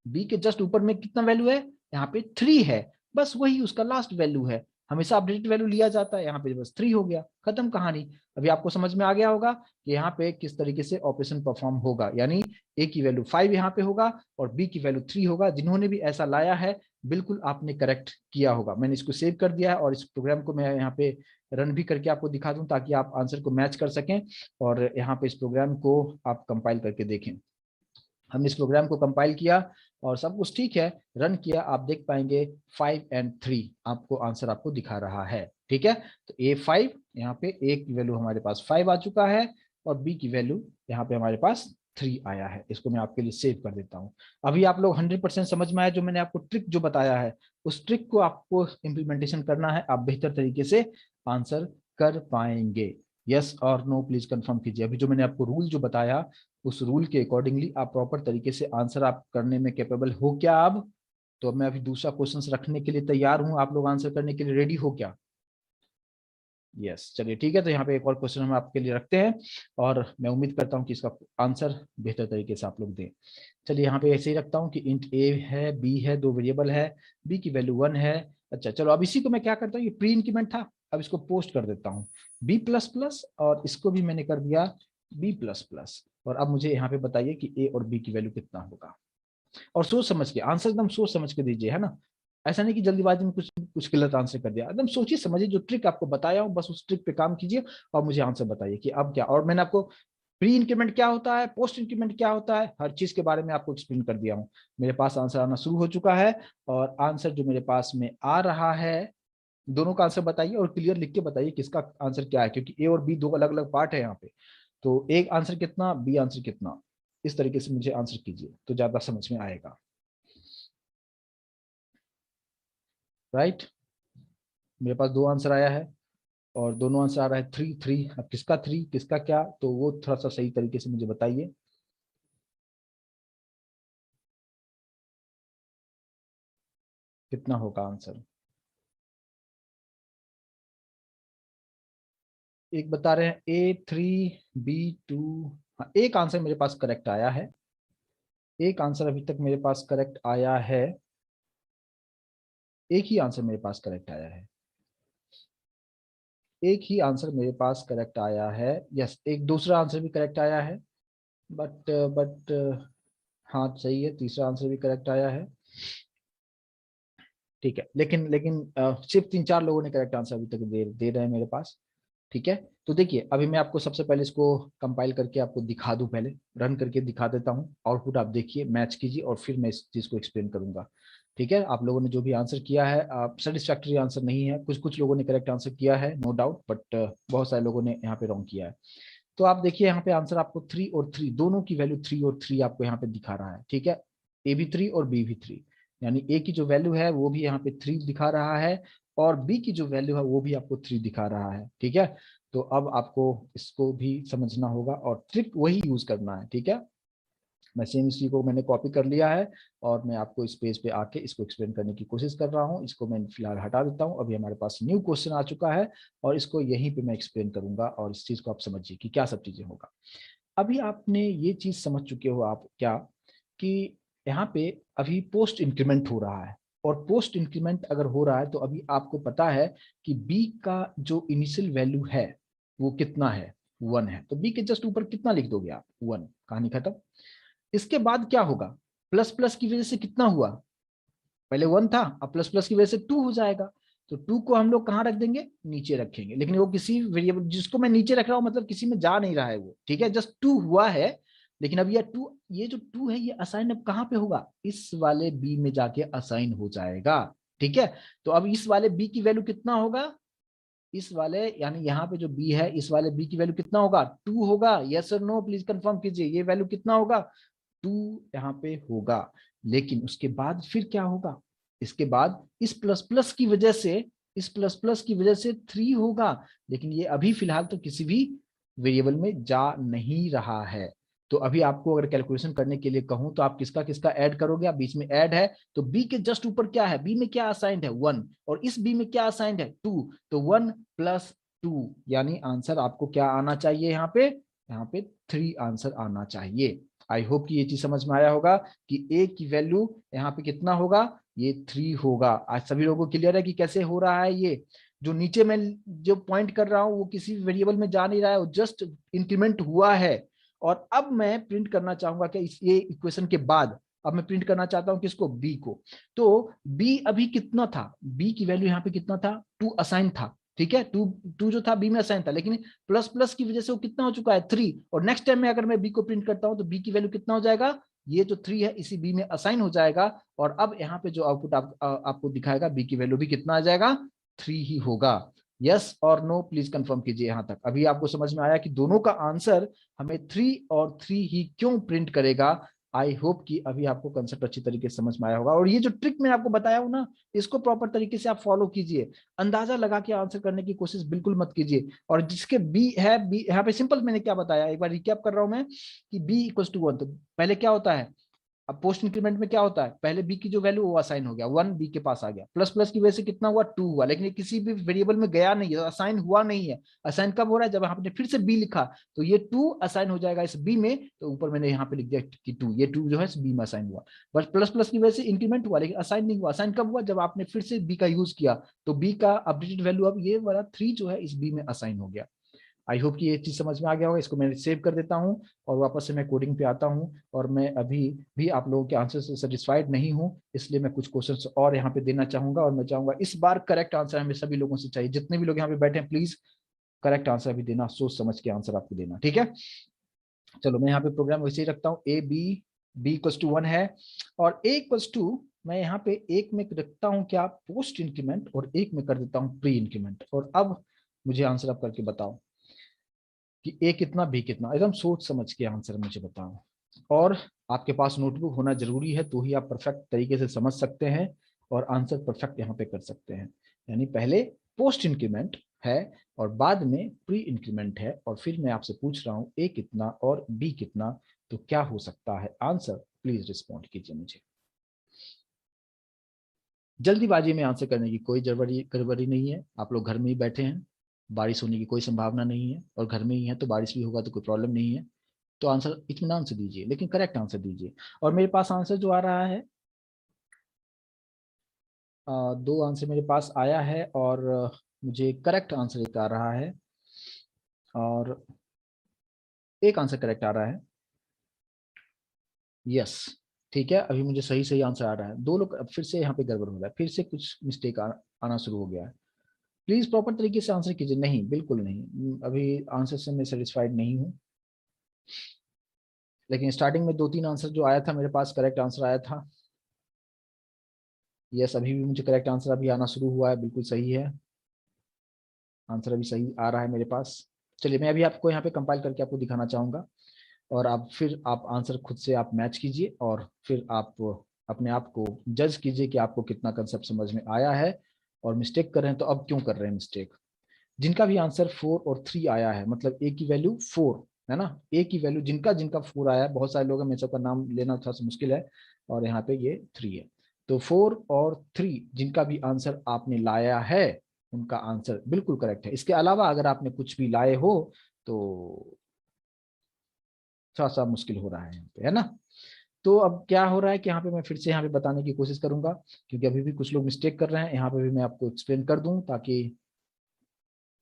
A: बी के जस्ट ऊपर में कितना वैल्यू है, यहाँ पे 3 है, बस वही उसका लास्ट वैल्यू है। हमेशा अपडेटेड वैल्यू लिया जाता है, यहाँ पे बस 3 हो गया, खत्म कहानी। अभी आपको समझ में आ गया होगा कि यहाँ पे किस तरीके से ऑपरेशन परफॉर्म होगा, यानी ए की वैल्यू 5 यहाँ पे होगा और बी की वैल्यू 3 होगा। जिन्होंने भी ऐसा लाया है बिल्कुल आपने करेक्ट किया होगा। मैंने इसको सेव कर दिया है और इस प्रोग्राम को मैं यहाँ पे रन भी करके आपको दिखा दूं ताकि आप आंसर को मैच कर सकें और यहाँ पे इस प्रोग्राम को आप कंपाइल करके देखें। हमने इस प्रोग्राम को कंपाइल किया और सब कुछ ठीक है, रन किया, आप देख पाएंगे 5 और 3 आपको आंसर आपको दिखा रहा है, ठीक है। तो A5 यहाँ पे ए की वैल्यू हमारे पास 5 आ चुका है और बी की वैल्यू यहाँ पे हमारे पास 3 आया है। इसको मैं आपके लिए सेव कर देता हूँ। अभी आप लोग 100% समझ में आया, जो मैंने आपको ट्रिक जो बताया है उस ट्रिक को आपको इम्प्लीमेंटेशन करना है, आप बेहतर तरीके से आंसर कर पाएंगे। यस और नो प्लीज कंफर्म कीजिए। अभी जो मैंने आपको रूल जो बताया उस रूल के अकॉर्डिंगली आप प्रॉपर तरीके से आंसर आप करने में कैपेबल हो क्या अब, तो मैं अभी दूसरा क्वेश्चन रखने के लिए तैयार हूं, आप लोग आंसर करने के लिए रेडी हो क्या। यस, चलिए ठीक है। तो यहाँ पे एक और क्वेश्चन हम आपके लिए रखते हैं और मैं उम्मीद करता हूँ कि इसका आंसर बेहतर तरीके से आप लोग दें। चलिए यहाँ पे ऐसे ही रखता हूँ कि इंट ए है, बी है, दो वेरिएबल है, बी की वैल्यू 1 है। अच्छा चलो, अब इसी को मैं क्या करता हूँ, ये प्री इंक्रीमेंट था, अब इसको पोस्ट कर देता हूँ बी प्लस प्लस, और इसको भी मैंने कर दिया बी प्लस प्लस। और अब मुझे यहाँ पे बताइए कि ए और बी की वैल्यू कितना होगा। और सोच समझ के आंसर एकदम सोच समझ के दीजिए, है ना। ऐसा नहीं कि जल्दीबाजी में कुछ कुछ गलत आंसर कर दिया, एकदम सोचिए समझिए, जो ट्रिक आपको बताया हूँ बस उस ट्रिक पे काम कीजिए और मुझे आंसर बताइए कि अब क्या। और मैंने आपको प्री इंक्रीमेंट क्या होता है, पोस्ट इंक्रीमेंट क्या होता है, हर चीज के बारे में आपको एक्सप्लेन कर दिया हूँ। मेरे पास आंसर आना शुरू हो चुका है, और आंसर जो मेरे पास में आ रहा है, दोनों का आंसर बताइए और क्लियर लिख के बताइए किसका आंसर क्या है, क्योंकि ए और बी दो अलग अलग पार्ट है यहाँ पे। तो एक आंसर कितना, बी आंसर कितना, इस तरीके से मुझे आंसर कीजिए तो ज्यादा समझ में आएगा। राइट, मेरे पास दो आंसर आया है और दोनों आंसर आ रहा है 3 3। अब किसका 3 किसका क्या, तो वो थोड़ा सा सही तरीके से मुझे बताइए। कितना होगा आंसर। एक बता रहे हैं A3 B2। हाँ, एक आंसर मेरे पास करेक्ट आया है, एक आंसर अभी तक मेरे पास करेक्ट आया है, एक ही आंसर मेरे पास करेक्ट आया है, एक ही आंसर मेरे पास करेक्ट आया है। यस, एक दूसरा आंसर भी करेक्ट आया है, बट हाँ सही है, तीसरा आंसर भी करेक्ट आया है। ठीक है, लेकिन लेकिन सिर्फ 3 4 लोगों ने करेक्ट आंसर अभी तक दे दे रहे हैं मेरे पास। ठीक है, तो देखिए अभी मैं आपको सबसे पहले इसको कंपाइल करके आपको दिखा दूं, पहले रन करके दिखा देता हूं, आउटपुट आप देखिए, मैच कीजिए और फिर मैं इस चीज को एक्सप्लेन करूंगा। ठीक है, आप लोगों ने जो भी आंसर किया है, आप सेटिस्फैक्टरी आंसर नहीं है, कुछ कुछ लोगों ने करेक्ट आंसर किया है नो डाउट, बट बहुत सारे लोगों ने यहाँ पे रॉन्ग किया है। तो आप देखिए यहाँ पे आंसर आपको 3 और 3 दोनों की वैल्यू 3 और 3 आपको यहाँ पे दिखा रहा है। ठीक है, ए भी 3 और बी भी 3, यानी ए की जो वैल्यू है वो भी यहाँ पे 3 दिखा रहा है, और बी की जो वैल्यू है वो भी आपको 3 दिखा रहा है। ठीक है, तो अब आपको इसको भी समझना होगा और ट्रिक वही यूज करना है। ठीक है, मैं सेम इसी को मैंने कॉपी कर लिया है और मैं आपको इस पेज पे आके इसको एक्सप्लेन करने की कोशिश कर रहा हूँ। इसको मैं फिलहाल हटा देता हूँ, अभी हमारे पास न्यू क्वेश्चन आ चुका है और इसको यहीं पे मैं एक्सप्लेन करूंगा, और इस चीज को आप समझिए कि क्या सब चीजें होगा। अभी आपने ये चीज समझ चुके हो आप क्या, कि यहाँ पे अभी पोस्ट इंक्रीमेंट हो रहा है, और पोस्ट इंक्रीमेंट अगर हो रहा है तो अभी आपको पता है कि बी का जो इनिशियल वैल्यू है वो कितना है, 1 है, तो बी के जस्ट ऊपर कितना लिख दोगे आप, 1, कहानी खत्म। इसके बाद क्या होगा, प्लस प्लस की वजह से कितना हुआ, पहले 1 था, अब प्लस प्लस की वजह से 2 हो जाएगा। तो 2 को हम लोग कहाँ रख देंगे, नीचे रखेंगे, लेकिन वो किसी वेरिएबल जिसको मैं नीचे रख रहा हूँ मतलब किसी में जा नहीं रहा है वो, ठीक है, जस्ट 2 हुआ है। लेकिन अब ये जो 2 है ये असाइन अब कहाँ पे होगा, इस वाले बी में जाके असाइन हो जाएगा। ठीक है, तो अब इस वाले बी की वैल्यू कितना होगा, इस वाले यानी यहाँ पे जो बी है इस वाले बी की वैल्यू कितना होगा, 2 होगा। यस और नो प्लीज कंफर्म कीजिए, ये वैल्यू कितना होगा, 2 यहाँ पे होगा। लेकिन उसके बाद फिर क्या होगा, इसके बाद इस प्लस प्लस की वजह से, इस प्लस प्लस की वजह से 3 होगा, लेकिन ये अभी फिलहाल तो किसी भी वेरिएबल में जा नहीं रहा है। तो अभी आपको अगर कैलकुलेशन करने के लिए कहूं तो आप किसका किसका ऐड करोगे, आप बीच में ऐड है तो बी के जस्ट ऊपर क्या है, बी में क्या असाइंड है 1, और इस बी में क्या असाइंड है 2, तो 1 + 2 यानी आंसर आपको क्या आना चाहिए, यहाँ पे 3 आंसर आना चाहिए। आई होप कि ये चीज समझ में आया होगा कि ए की वैल्यू यहाँ पे कितना होगा, ये 3 होगा। आज सभी लोगों को क्लियर है कि कैसे हो रहा है, ये जो नीचे में जो पॉइंट कर रहा हूँ वो किसी वेरिएबल में जा नहीं रहा है, वो जस्ट इंक्रीमेंट हुआ है। और अब मैं प्रिंट करना चाहूंगा कि ये इक्वेशन के बाद अब मैं प्रिंट करना चाहता हूं किसको, बी को। तो बी अभी कितना था, बी की वैल्यू यहाँ पे कितना था, 2 असाइन था। ठीक है, 2 2 जो था बी में असाइन था, लेकिन प्लस प्लस की वजह से वो कितना हो चुका है, 3। और नेक्स्ट टाइम में अगर मैं बी को प्रिंट करता हूं तो बी की वैल्यू कितना हो जाएगा, ये जो 3 है इसी बी में असाइन हो जाएगा। और अब यहाँ पे जो आउटपुट आपको दिखाएगा बी की वैल्यू भी कितना आ जाएगा, 3 ही होगा। यस और नो प्लीज कंफर्म कीजिए, यहां तक अभी आपको समझ में आया कि दोनों का आंसर हमें 3 और 3 ही क्यों प्रिंट करेगा। आई होप कि अभी आपको कंसेप्ट अच्छी तरीके से समझ में आया होगा, और ये जो ट्रिक मैं आपको बताया हूं ना, इसको प्रॉपर तरीके से आप फॉलो कीजिए, अंदाजा लगा के आंसर करने की कोशिश बिल्कुल मत कीजिए। और जिसके बी है, बी यहाँ पे सिंपल मैंने क्या बताया, एक बार रिकैप कर रहा हूं मैं कि बी इक्वल टू 1, तो पहले क्या होता है, अब पोस्ट इंक्रीमेंट में क्या होता है, पहले बी की जो वैल्यू वो असाइन हो गया, 1 बी के पास आ गया, प्लस प्लस की वजह से कितना हुआ 2 हुआ, लेकिन ये किसी भी वेरिएबल में गया नहीं है, असाइन हुआ नहीं है। असाइन कब हो रहा है, जब आपने फिर से बी लिखा, तो ये 2 असाइन हो जाएगा इस बी में, तो ऊपर मैंने यहाँ पे लिख दिया कि 2, ये 2 जो है बी में असाइन हुआ। बस प्लस प्लस की वजह से इंक्रीमेंट हुआ, लेकिन असाइन नहीं हुआ। असाइन कब हुआ, जब आपने फिर से बी का यूज किया, तो बी का अपडेटेड वैल्यू अब ये वाला 3 जो है इस बी में असाइन हो गया। आई होप कि ये चीज समझ में आ गया होगा। इसको मैं सेव कर देता हूँ और वापस से मैं कोडिंग पे आता हूँ। और मैं अभी भी आप लोगों के आंसर से सेटिस्फाइड नहीं हूँ, इसलिए मैं कुछ क्वेश्चंस और यहाँ पे देना चाहूंगा, और मैं चाहूंगा इस बार करेक्ट आंसर हमें सभी लोगों से चाहिए। जितने भी लोग यहाँ पे बैठे हैं, प्लीज करेक्ट आंसर अभी देना, सोच समझ के आंसर आपको देना, ठीक है। चलो मैं यहाँ पे प्रोग्राम वैसे ही रखता हूँ, a b, b equals to 1 है, और ए इक्वल्स टू, मैं यहाँ पे एक में रखता हूँ क्या, पोस्ट इंक्रीमेंट, और एक में कर देता हूँ प्री इंक्रीमेंट। और अब मुझे आंसर आप करके बताओ कि ए कितना बी कितना, एकदम सोच समझ के आंसर मुझे बताओ। और आपके पास नोटबुक होना जरूरी है, तो ही आप परफेक्ट तरीके से समझ सकते हैं और आंसर परफेक्ट यहाँ पे कर सकते हैं। यानी पहले पोस्ट इंक्रीमेंट है और बाद में प्री इंक्रीमेंट है, और फिर मैं आपसे पूछ रहा हूँ ए कितना और बी कितना, तो क्या हो सकता है आंसर, प्लीज रिस्पॉन्ड कीजिए मुझे। जल्दीबाजी में आंसर करने की कोई गड़बड़ी नहीं है, आप लोग घर में ही बैठे हैं, बारिश होने की कोई संभावना नहीं है, और घर में ही है तो बारिश भी होगा तो कोई प्रॉब्लम नहीं है। तो आंसर इत्मीनान से दीजिए, लेकिन करेक्ट आंसर दीजिए। और मेरे पास आंसर जो आ रहा है, दो आंसर मेरे पास आया है, और मुझे करेक्ट आंसर एक आ रहा है, और एक आंसर करेक्ट आ रहा है। यस, ठीक है, अभी मुझे सही सही आंसर आ रहा है। दो लोग, अब फिर से यहाँ पे गड़बड़ हो रहा है, फिर से कुछ मिस्टेक आना शुरू हो गया है। प्लीज प्रॉपर तरीके से आंसर कीजिए। नहीं, बिल्कुल नहीं, अभी आंसर से मैं सेटिस्फाइड नहीं हूँ। लेकिन स्टार्टिंग में 2-3 आंसर जो आया था मेरे पास, करेक्ट आंसर आया था। यस, अभी भी मुझे करेक्ट आंसर अभी आना शुरू हुआ है, बिल्कुल सही है, आंसर अभी सही आ रहा है मेरे पास। चलिए मैं अभी आपको यहाँ पे कंपाइल करके आपको दिखाना चाहूंगा, और आप फिर आप आंसर खुद से आप मैच कीजिए, और फिर आप अपने आप को जज कीजिए कि आपको कितना कंसेप्ट समझ में आया है। और मिस्टेक कर रहे हैं तो अब क्यों कर रहे हैं मिस्टेक। जिनका भी आंसर 4 और 3 आया है, मतलब ए की वैल्यू 4 है ना, ए की वैल्यू जिनका जिनका 4 आया है, बहुत सारे लोग हैं, मैं सबका नाम लेना थोड़ा सा मुश्किल है, और यहाँ पे ये 3 है। तो 4 और 3 जिनका भी आंसर आपने लाया है, उनका आंसर बिल्कुल करेक्ट है। इसके अलावा अगर आपने कुछ भी लाए हो तो थोड़ा सा मुश्किल हो रहा है यहाँ पे, है ना। तो अब क्या हो रहा है कि यहाँ पे मैं फिर से यहाँ पे बताने की कोशिश करूंगा, क्योंकि अभी भी कुछ लोग मिस्टेक कर रहे हैं, यहाँ पे भी मैं आपको एक्सप्लेन कर दूं, ताकि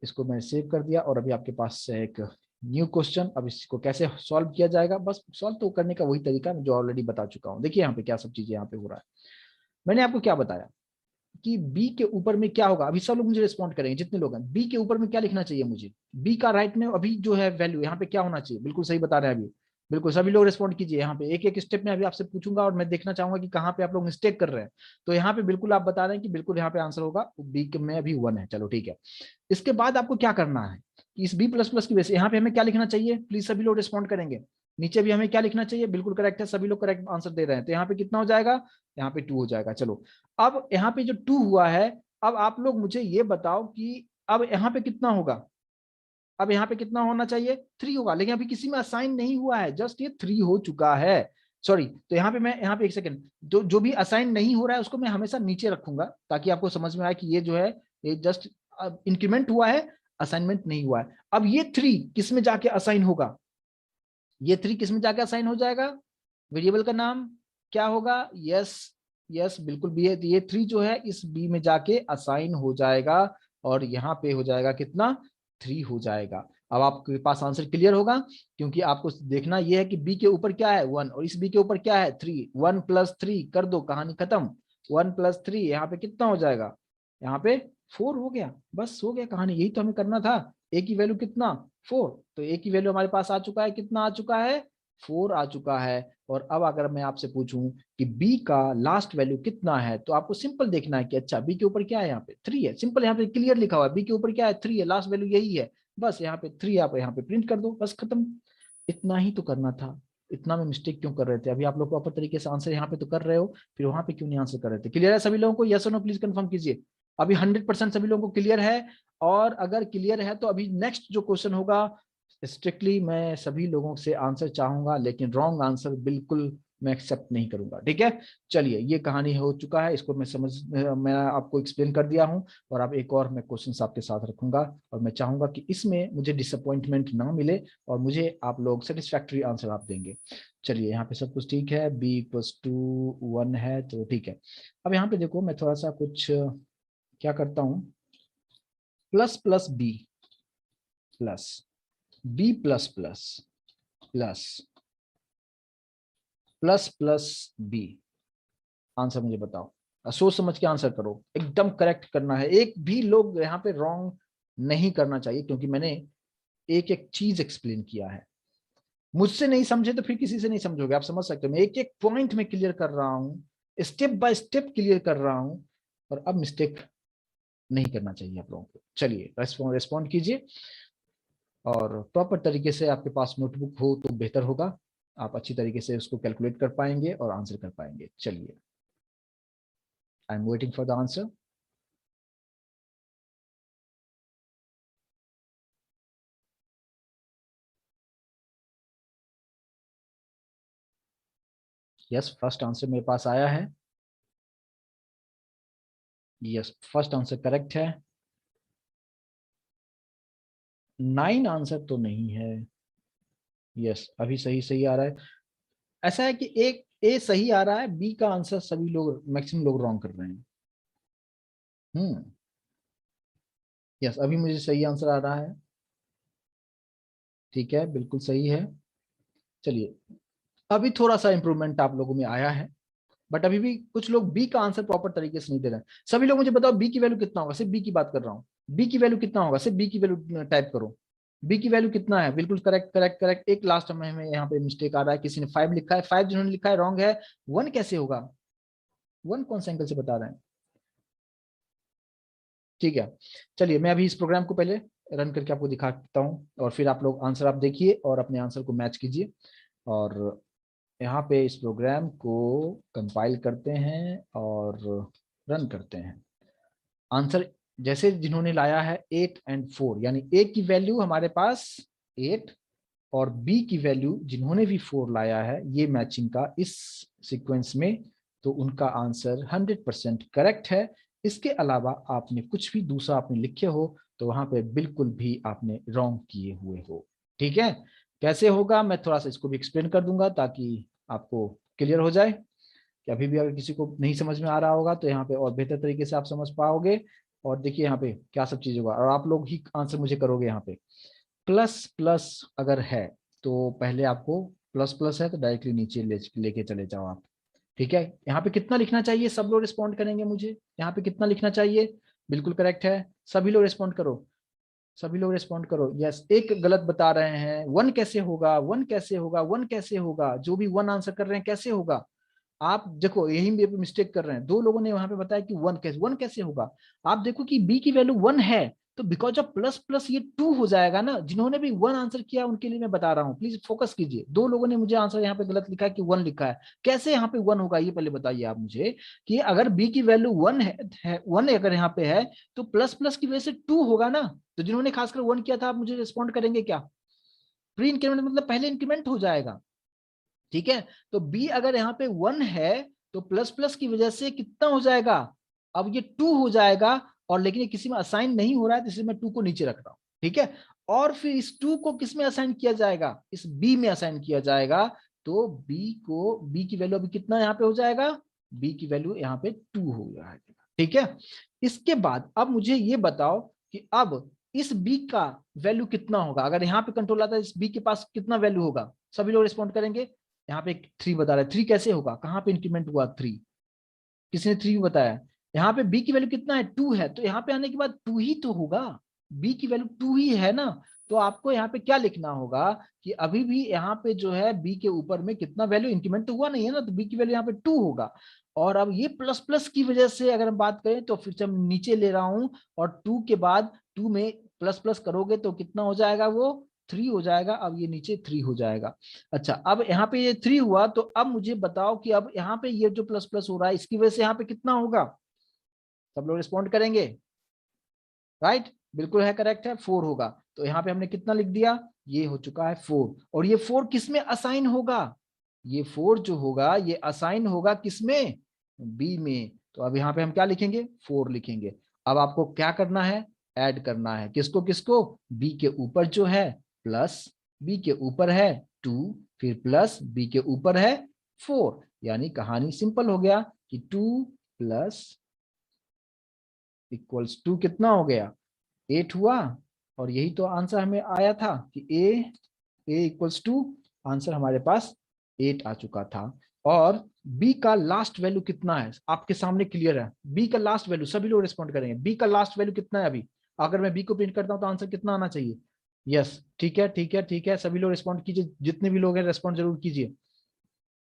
A: इसको मैं सेव कर दिया, और अभी आपके पास एक न्यू क्वेश्चन। अब इसको कैसे सॉल्व किया जाएगा, बस सॉल्व तो करने का वही तरीका जो ऑलरेडी बता चुका हूँ। देखिए यहाँ पे क्या सब चीजें यहाँ पे हो रहा है। मैंने आपको क्या बताया कि बी के ऊपर में क्या होगा, अभी सब लोग मुझे रिस्पॉन्ड करेंगे जितने लोग हैं। बी के ऊपर में क्या लिखना चाहिए मुझे, बी का राइट में अभी जो है वैल्यू यहाँ पे क्या होना चाहिए, बिल्कुल सही बता रहे हैं अभी। बिल्कुल सभी लोग रिस्पॉन्ड कीजिए। यहाँ पे एक एक स्टेप में अभी आपसे पूछूंगा, और मैं देखना चाहूंगा कि कहाँ पे आप लोग मिस्टेक कर रहे हैं। तो यहाँ पे बिल्कुल आप बता रहे हैं कि बिल्कुल यहाँ पे आंसर होगा बी में अभी 1 है, चलो ठीक है। इसके बाद आपको क्या करना है कि इस बी प्लस प्लस की वजह से यहाँ पे हमें क्या लिखना चाहिए, प्लीज सभी लोग रिस्पॉन्ड करेंगे। नीचे भी हमें क्या लिखना चाहिए, बिल्कुल करेक्ट है, सभी लोग करेक्ट आंसर दे रहे हैं, तो यहाँ पे कितना हो जाएगा, यहाँ पे 2 हो जाएगा। चलो अब यहाँ पे जो 2 हुआ है, अब आप लोग मुझे ये बताओ कि अब यहाँ पे कितना होगा। अब यहाँ पे कितना होना चाहिए, 3 होगा, लेकिन अभी किसी में असाइन नहीं हुआ है, जस्ट ये 3 हो चुका है। सॉरी, तो यहाँ पे मैं यहाँ पे एक सेकंड, जो भी असाइन नहीं हो रहा है उसको मैं हमेशा नीचे रखूंगा, ताकि आपको समझ में आए कि ये जो है ये जस्ट इंक्रीमेंट हुआ है, असाइनमेंट नहीं हुआ है। अब ये 3 किस में जाके असाइन होगा, ये 3 किस में जाके असाइन हो जाएगा, वेरिएबल का नाम क्या होगा, यस, यस बिल्कुल बी है, तो ये 3 जो है इस बी में जाके असाइन हो जाएगा, और यहाँ पे हो जाएगा कितना, 3 हो जाएगा। अब आपके पास आंसर क्लियर होगा, क्योंकि आपको देखना यह है कि बी के ऊपर क्या है 1, और इस बी के ऊपर क्या है 3, 1 + 3 कर दो, कहानी खत्म। 1 + 3 यहाँ पे कितना हो जाएगा, यहाँ पे 4 हो गया, बस हो गया कहानी, यही तो हमें करना था। ए की वैल्यू कितना 4, तो ए की वैल्यू हमारे पास आ चुका है, कितना आ चुका है 4 आ चुका है। और अब अगर मैं आपसे पूछूं कि बी का लास्ट वैल्यू कितना है, तो आपको सिंपल देखना है कि अच्छा बी के ऊपर क्या है, यहाँ पे 3 है, सिंपल यहाँ पे क्लियर लिखा हुआ है, बी के ऊपर क्या है 3 है, लास्ट वैल्यू यही है, बस यहाँ पे 3 आप यहाँ पे प्रिंट कर दो, बस खत्म। इतना ही तो करना था, इतना में मिस्टेक क्यों कर रहे थे। अभी आप लोग प्रॉपर तरीके से आंसर यहाँ पे तो कर रहे हो, फिर वहां पे क्यों नहीं आंसर कर रहे थे। क्लियर है सभी लोगों को, यस और नो प्लीज कंफर्म कीजिए। अभी 100% सभी लोगों को क्लियर है, और अगर क्लियर है तो अभी नेक्स्ट जो क्वेश्चन होगा, स्ट्रिक्टली मैं सभी लोगों से आंसर चाहूंगा, लेकिन रॉन्ग आंसर बिल्कुल मैं एक्सेप्ट नहीं करूंगा। ठीक है, चलिए ये कहानी हो चुका है, इसको मैं आपको एक्सप्लेन कर दिया हूं। और अब एक और मैं क्वेश्चंस आपके साथ रखूंगा, और मैं चाहूंगा कि इसमें मुझे डिसअपॉइंटमेंट ना मिले और मुझे आप लोग सेटिस्फैक्ट्री आंसर आप देंगे। चलिए यहाँ पे सब कुछ ठीक है, b इक्वल्स टू 1 है तो ठीक है। अब यहाँ पे देखो मैं थोड़ा सा कुछ क्या करता हूँ, plus plus b plus b plus plus plus plus plus b. Answer मुझे बताओ, सोच समझ के आंसर करो, एकदम करेक्ट करना है, एक भी लोग यहाँ पे रॉन्ग नहीं करना चाहिए, क्योंकि मैंने एक एक चीज एक्सप्लेन किया है। मुझसे नहीं समझे तो फिर किसी से नहीं समझोगे, आप समझ सकते हो। मैं एक एक पॉइंट में क्लियर कर रहा हूँ, स्टेप बाय स्टेप क्लियर कर रहा हूँ, और अब मिस्टेक नहीं करना चाहिए आप लोगों को। चलिए रेस्पॉन्ड कीजिए, और प्रॉपर तरीके से आपके पास नोटबुक हो तो बेहतर होगा, आप अच्छी तरीके से उसको कैलकुलेट कर पाएंगे और आंसर कर पाएंगे। चलिए, I am waiting for the answer. Yes, first answer मेरे पास आया है। यस, फर्स्ट आंसर करेक्ट है। 9 आंसर तो नहीं है। यस, अभी सही सही आ रहा है। ऐसा है कि एक ए सही आ रहा है, बी का आंसर सभी लोग, मैक्सिमम लोग रॉन्ग कर रहे हैं। हम्म। यस, अभी मुझे सही आंसर आ रहा है। ठीक है, बिल्कुल सही है। चलिए, अभी थोड़ा सा इंप्रूवमेंट आप लोगों में आया है, बट अभी भी कुछ लोग बी का आंसर प्रॉपर तरीके से नहीं दे रहे हैं। सभी लोग मुझे बताओ बी की वैल्यू कितना होगा, सिर्फ बी की बात कर रहा हूँ। बी की वैल्यू कितना होगा, सिर्फ बी की वैल्यू टाइप करो। बी की वैल्यू कितना है, बिल्कुल करेक्ट करेक्ट करेक्ट। एक लास्ट में हमें यहाँ पे मिस्टेक आ रहा है, किसी ने 5 लिखा है, 5 जिन्होंने लिखा है रॉन्ग है। 1 कैसे होगा, 1 कौन से एंगल से बता रहे हैं। ठीक है, चलिए मैं अभी इस प्रोग्राम को पहले रन करके आपको दिखाता हूँ, और फिर आप लोग आंसर आप देखिए और अपने आंसर को मैच कीजिए। और यहाँ पे इस प्रोग्राम को कंपाइल करते हैं और रन करते हैं। आंसर जैसे जिन्होंने लाया है 8 और 4, यानी ए की वैल्यू हमारे पास 8 और बी की वैल्यू जिन्होंने भी 4 लाया है, ये मैचिंग का इस सीक्वेंस में, तो उनका आंसर 100% करेक्ट है। इसके अलावा आपने कुछ भी दूसरा आपने लिखे हो तो वहां पे बिल्कुल भी आपने रॉन्ग किए हुए हो। ठीक है, कैसे होगा मैं थोड़ा सा इसको भी एक्सप्लेन कर दूंगा ताकि आपको क्लियर हो जाए, कि अभी भी अगर किसी को नहीं समझ में आ रहा होगा तो यहाँ पे और बेहतर तरीके से आप समझ पाओगे। और देखिए यहाँ पे क्या सब चीज होगा, और आप लोग ही आंसर मुझे करोगे। यहाँ पे प्लस प्लस अगर है तो पहले आपको, प्लस प्लस है तो डायरेक्टली नीचे लेके चले जाओ आप। ठीक है, यहाँ पे कितना लिखना चाहिए, सब लोग रिस्पॉन्ड करेंगे मुझे, यहाँ पे कितना लिखना चाहिए। बिल्कुल करेक्ट है, सभी लोग रिस्पॉन्ड करो, सभी लोग रिस्पॉन्ड करो। यस, एक गलत बता रहे हैं, 1 कैसे होगा, 1 कैसे होगा, 1 कैसे होगा, जो भी 1 आंसर कर रहे हैं कैसे होगा। आप देखो यही मिस्टेक कर रहे हैं, 2 लोगों ने वहां पे बताया कि 1 कैसे होगा। आप देखो कि बी की वैल्यू 1 है, तो बिकॉज ऑफ प्लस प्लस ये 2 हो जाएगा ना। जिन्होंने भी 1 आंसर किया उनके लिए मैं बता रहा हूँ, प्लीज फोकस कीजिए। 2 लोगों ने मुझे आंसर यहाँ पे गलत लिखा है कि 1 लिखा है, कैसे यहाँ पे 1 होगा ये पहले बताइए आप मुझे। कि अगर बी की वैल्यू 1 है 1 अगर यहाँ पे है, तो प्लस प्लस की वजह से 2 होगा ना। तो जिन्होंने खासकर 1 किया था, आप मुझे रिस्पॉन्ड करेंगे क्या। प्री इंक्रीमेंट मतलब पहले इंक्रीमेंट हो जाएगा। ठीक है, तो बी अगर यहाँ पे 1 है तो प्लस प्लस की वजह से कितना हो जाएगा, अब ये 2 हो जाएगा। और लेकिन ये किसी में असाइन नहीं हो रहा है, तो इसलिए मैं 2 को नीचे रख रहा हूं। ठीक है, और फिर इस 2 को किस में असाइन किया जाएगा, इस बी में असाइन किया जाएगा। तो बी की वैल्यू अभी कितना यहाँ पे हो जाएगा, बी की वैल्यू यहाँ पे 2 हो जाएगा। ठीक है, इसके बाद अब मुझे ये बताओ कि अब इस बी का वैल्यू कितना होगा, अगर यहाँ पे कंट्रोल आता है इस बी के पास कितना वैल्यू होगा। सभी लोग रिस्पॉन्ड करेंगे। यहाँ पे 3 बता रहा है, 3 कैसे होगा, कहाँ पे इंक्रीमेंट हुआ 3, किसी ने 3 बताया। यहाँ पे बी की वैल्यू कितना है, 2 है, तो यहाँ पे आने के बाद 2 ही तो होगा। बी की वैल्यू 2 ही है ना। तो आपको यहाँ पे क्या लिखना होगा कि अभी भी यहाँ पे जो है बी के ऊपर में कितना वैल्यू, इंक्रीमेंट तो हुआ नहीं है ना, तो बी की वैल्यू यहाँ पे 2 होगा। और अब ये प्लस प्लस की वजह से अगर हम बात करें तो फिर से हम नीचे ले रहा हूं, और 2 के बाद 2 में प्लस प्लस करोगे तो कितना हो जाएगा, वो 3 हो जाएगा। अब ये नीचे 3 हो जाएगा। अच्छा, अब यहाँ पे ये 3 हुआ, तो अब मुझे बताओ कि अब यहाँ पे ये जो प्लस प्लस हो रहा है इसकी वजह से यहाँ पे कितना होगा। सब लोग रिस्पॉन्ड करेंगे, राइट। बिल्कुल है, करेक्ट है, 4 होगा। तो यहाँ पे हमने कितना लिख दिया, ये हो चुका है 4। और ये 4 किस में असाइन होगा, ये 4 जो होगा ये असाइन होगा किसमें, बी में। तो अब यहाँ पे हम क्या लिखेंगे, 4 लिखेंगे। अब आपको क्या करना है, ऐड करना है किसको किसको, बी के ऊपर जो है प्लस बी के ऊपर है 2, फिर प्लस बी के ऊपर है 4, यानी कहानी सिंपल हो गया कि 2 प्लस इक्वल्स 2 कितना हो गया, 8 हुआ। और यही तो आंसर हमें आया था कि ए इक्वल्स 2, आंसर हमारे पास 8 आ चुका था। और बी का लास्ट वैल्यू कितना है आपके सामने क्लियर है, बी का लास्ट वैल्यू, सभी लोग रिस्पॉन्ड करेंगे, बी का लास्ट वैल्यू कितना है अभी, अगर मैं बी को प्रिंट करता हूं तो आंसर कितना आना चाहिए, यस ठीक है ठीक है ठीक है, सभी लोग रिस्पॉन्ड कीजिए, जितने भी लोग हैं रिस्पॉन्ड जरूर कीजिए।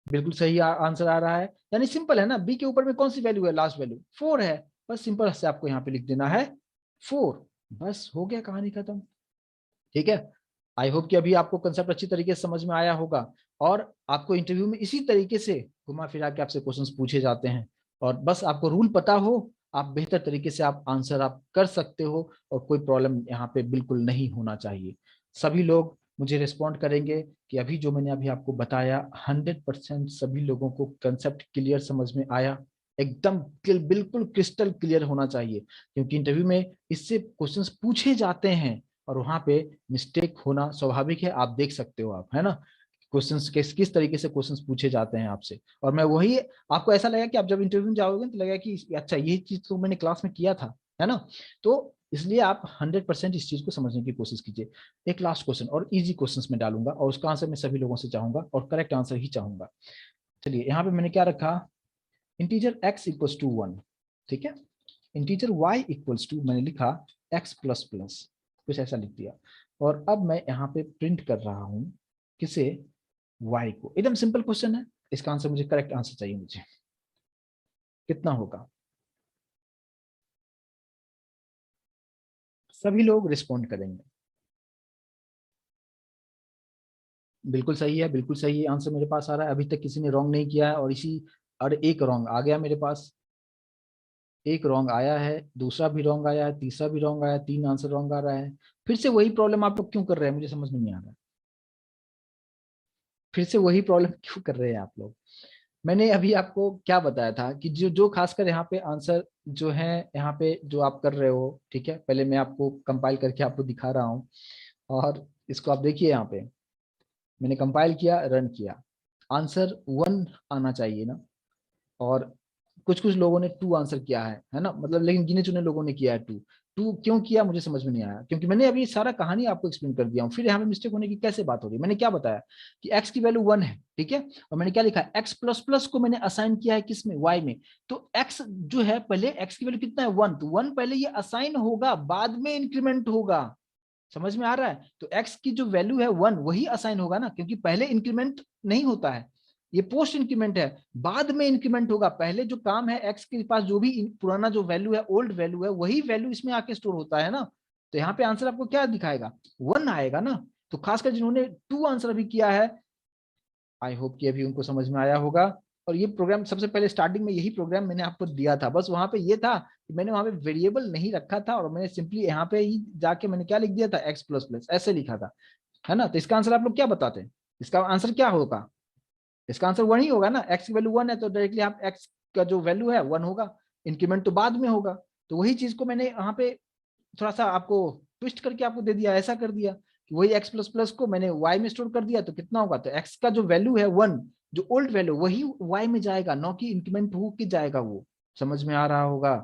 A: बिल्कुल सही आंसर आ रहा है, यानी सिंपल है ना, बी के ऊपर में कौन सी वैल्यू है, लास्ट वैल्यू 4 है, बस सिंपल से आपको यहाँ पे लिख देना है 4, बस हो गया कहानी खत्म। ठीक है, आई होप कि अभी आपको कंसेप्ट अच्छी तरीके से समझ में आया होगा। और आपको इंटरव्यू में इसी तरीके से घुमा फिरा के आपसे क्वेश्चंस पूछे जाते हैं, और बस आपको रूल पता हो, आप बेहतर तरीके से आप आंसर आप कर सकते हो, और कोई प्रॉब्लम यहाँ पे बिल्कुल नहीं होना चाहिए। सभी लोग मुझे रिस्पॉन्ड करेंगे कि अभी जो मैंने अभी आपको बताया 100% सभी लोगों को कंसेप्ट क्लियर समझ में आया, एकदम बिल्कुल क्रिस्टल क्लियर होना चाहिए, क्योंकि इंटरव्यू में इससे क्वेश्चंस पूछे जाते हैं, और वहां पे मिस्टेक होना स्वाभाविक है, आप देख सकते हो आप, है ना, क्वेश्चंस किस तरीके से क्वेश्चंस पूछे जाते हैं आपसे। और मैं वही, आपको ऐसा लगा कि आप जब इंटरव्यू में जाओगे तो लगेगा कि अच्छा ये चीज तो मैंने क्लास में किया था, है ना। तो इसलिए आप 100% इस चीज को समझने की कोशिश कीजिए। एक लास्ट क्वेश्चन और इजी क्वेश्चन में डालूंगा, और उसका आंसर मैं सभी लोगों से चाहूंगा, और करेक्ट आंसर ही चाहूंगा। चलिए यहाँ पे मैंने क्या रखा, इंटीजर x इक्वल्स टू 1, ठीक है, इंटीजर y इक्वल्स टू मैंने लिखा x प्लस प्लस, कुछ ऐसा लिख दिया। और अब मैं यहाँ पे प्रिंट कर रहा हूँ किसे, y को। एकदम सिंपल क्वेश्चन है, इसका आंसर मुझे करेक्ट आंसर चाहिए मुझे, कितना होगा, सभी लोग रिस्पॉन्ड करेंगे। बिल्कुल सही है, बिल्कुल सही है, आंसर मेरे पास आ रहा है, अभी तक किसी ने रॉन्ग नहीं किया है, और इसी, और एक रॉन्ग आ गया मेरे पास, एक रॉन्ग आया है, दूसरा भी रॉन्ग आया है, तीसरा भी रॉन्ग आया है, 3 आंसर रॉन्ग आ रहा है। फिर से वही प्रॉब्लम आप लोग क्यों कर रहे हैं, मुझे समझ में नहीं आ रहा, फिर से वही प्रॉब्लम क्यों कर रहे हैं आप लोग। मैंने अभी आपको क्या बताया था कि जो जो खासकर यहाँ पे आंसर जो है, यहाँ पे जो आप कर रहे हो, ठीक है, पहले मैं आपको कंपाइल करके आपको दिखा रहा हूँ, और इसको आप देखिए, यहाँ पे मैंने कंपाइल किया, रन किया, आंसर 1 आना चाहिए ना। और कुछ कुछ लोगों ने 2 आंसर किया है ना, मतलब लेकिन गिने चुने लोगों ने किया है 2। 2 क्यों किया मुझे समझ में नहीं आया, क्योंकि मैंने अभी सारा कहानी आपको एक्सप्लेन कर दिया हूँ, फिर यहाँ पे मिस्टेक होने की कैसे बात हो रही है। मैंने क्या बताया कि x की वैल्यू 1 है, ठीक है, और मैंने क्या लिखा है, x प्लस प्लस को मैंने असाइन किया है किसमें, y में। तो x जो है, पहले x की वैल्यू कितना है 1, तो 1 पहले ये असाइन होगा, बाद में इंक्रीमेंट होगा, समझ में आ रहा है। तो x की जो वैल्यू है 1 वही असाइन होगा ना, क्योंकि पहले इंक्रीमेंट नहीं होता है, ये पोस्ट इंक्रीमेंट है, बाद में इंक्रीमेंट होगा। पहले जो काम है, एक्स के पास जो भी पुराना जो वैल्यू है, ओल्ड वैल्यू है, वही वैल्यू इसमें आके स्टोर होता है ना। तो यहाँ पे आंसर आपको क्या दिखाएगा, 1 आएगा ना। तो खासकर जिन्होंने 2 आंसर अभी किया है, आई होप कि अभी उनको समझ में आया होगा। और ये प्रोग्राम सबसे पहले स्टार्टिंग में यही प्रोग्राम मैंने आपको दिया था, बस वहां पे ये था कि मैंने वहां पे वेरिएबल नहीं रखा था, और मैंने सिंपली यहाँ पे ही जाके मैंने क्या लिख दिया था, एक्स प्लस प्लस ऐसे लिखा था, है ना। तो इसका आंसर आप लोग क्या बताते हैं, इसका आंसर क्या होगा, इसका आंसर 1 ही होगा ना, एक्स की वैल्यू 1 है तो डायरेक्टली आप एक्स का जो वैल्यू है 1 होगा, इंक्रीमेंट तो बाद में होगा। तो वही चीज को मैंने यहाँ पे थोड़ा सा आपको ट्विस्ट करके आपको दे दिया, ऐसा कर दिया कि वही एक्स प्लस प्लस को मैंने वाई में स्टोर कर दिया, तो कितना होगा, तो एक्स का जो वैल्यू है 1, जो ओल्ड वैल्यू वही वाई में जाएगा, न कि इंक्रीमेंट हो के जाएगा वो। समझ में आ रहा होगा,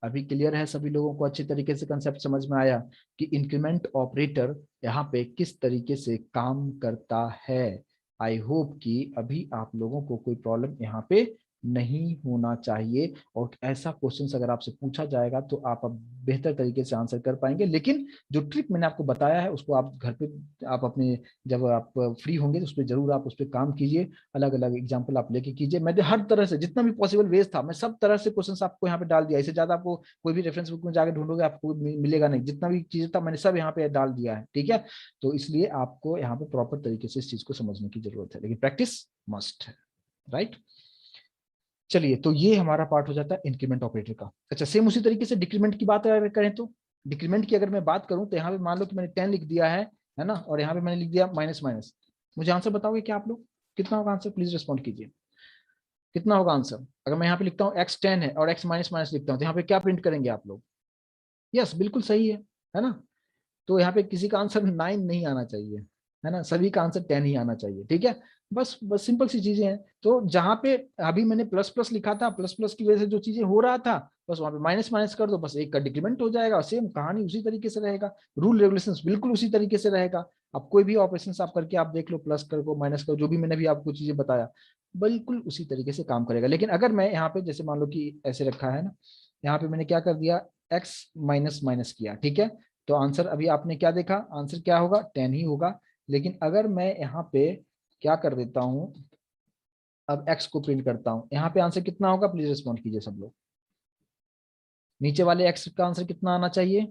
A: अभी क्लियर है सभी लोगों को, अच्छी तरीके से कंसेप्ट समझ में आया कि इंक्रीमेंट ऑपरेटर यहाँ पे किस तरीके से काम करता है। आई होप कि अभी आप लोगों को कोई प्रॉब्लम यहाँ पे नहीं होना चाहिए, और ऐसा क्वेश्चन अगर आपसे पूछा जाएगा तो आप अब बेहतर तरीके से आंसर कर पाएंगे। लेकिन जो ट्रिक मैंने आपको बताया है उसको आप घर पे, आप अपने जब आप फ्री होंगे तो उस पर जरूर आप उस पर काम कीजिए, अलग अलग एग्जाम्पल आप लेके कीजिए। मैंने हर तरह से जितना भी पॉसिबल वेज था, मैं सब तरह से क्वेश्चन आपको यहाँ पे डाल दिया, इससे ज्यादा आपको कोई भी रेफरेंस बुक में जाकर ढूंढोगे आपको मिलेगा नहीं, जितना भी चीज था मैंने सब यहाँ पे डाल दिया है, ठीक है। तो इसलिए आपको यहाँ पे प्रॉपर तरीके से इस चीज को समझने की जरूरत है, लेकिन प्रैक्टिस मस्ट है, राइट। चलिए, तो ये हमारा पार्ट हो जाता है इंक्रीमेंट ऑपरेटर का। अच्छा, सेम उसी तरीके से डिक्रीमेंट की बात अगर करें तो, डिक्रीमेंट की अगर मैं बात करूं तो यहाँ पे मान लो कि मैंने 10 लिख दिया है ना, और यहाँ पे मैंने लिख दिया माइनस माइनस, मुझे आंसर बताओगे क्या आप लोग, कितना होगा आंसर, प्लीज रिस्पॉन्ड कीजिए। कितना होगा आंसर? अगर मैं यहाँ पे लिखता हूँ x 10 है और x माइनस माइनस लिखता हूँ, तो यहाँ पे क्या प्रिंट करेंगे आप लोग? यस, बिल्कुल सही है ना? तो यहाँ पे किसी का आंसर 9 नहीं आना चाहिए, है ना, सभी का आंसर 10 ही आना चाहिए, ठीक है। बस सिंपल सी चीजें हैं। तो जहां पे अभी मैंने प्लस प्लस लिखा था, प्लस प्लस की वजह से जो चीजें हो रहा था, बस वहां पे माइनस माइनस कर दो, बस एक का डिक्रीमेंट हो जाएगा। सेम कहानी उसी तरीके से रहेगा, रूल रेगुलेशंस बिल्कुल उसी तरीके से रहेगा। आप कोई भी ऑपरेशन आप करके आप देख लो, प्लस करो माइनस करो, जो भी मैंने भी आपको चीजें बताया, बिल्कुल उसी तरीके से काम करेगा। लेकिन अगर मैं यहाँ पे जैसे मान लो कि ऐसे रखा है ना, यहाँ पे मैंने क्या कर दिया, एक्स माइनस माइनस किया, ठीक है। तो आंसर अभी आपने क्या देखा, आंसर क्या होगा, 10 ही होगा। लेकिन अगर मैं यहाँ पे क्या कर देता हूं, अब x को प्रिंट करता हूं, यहाँ पे आंसर कितना होगा, प्लीज रिस्पॉन्ड कीजिए सब लोग। नीचे वाले x का आंसर कितना आना चाहिए?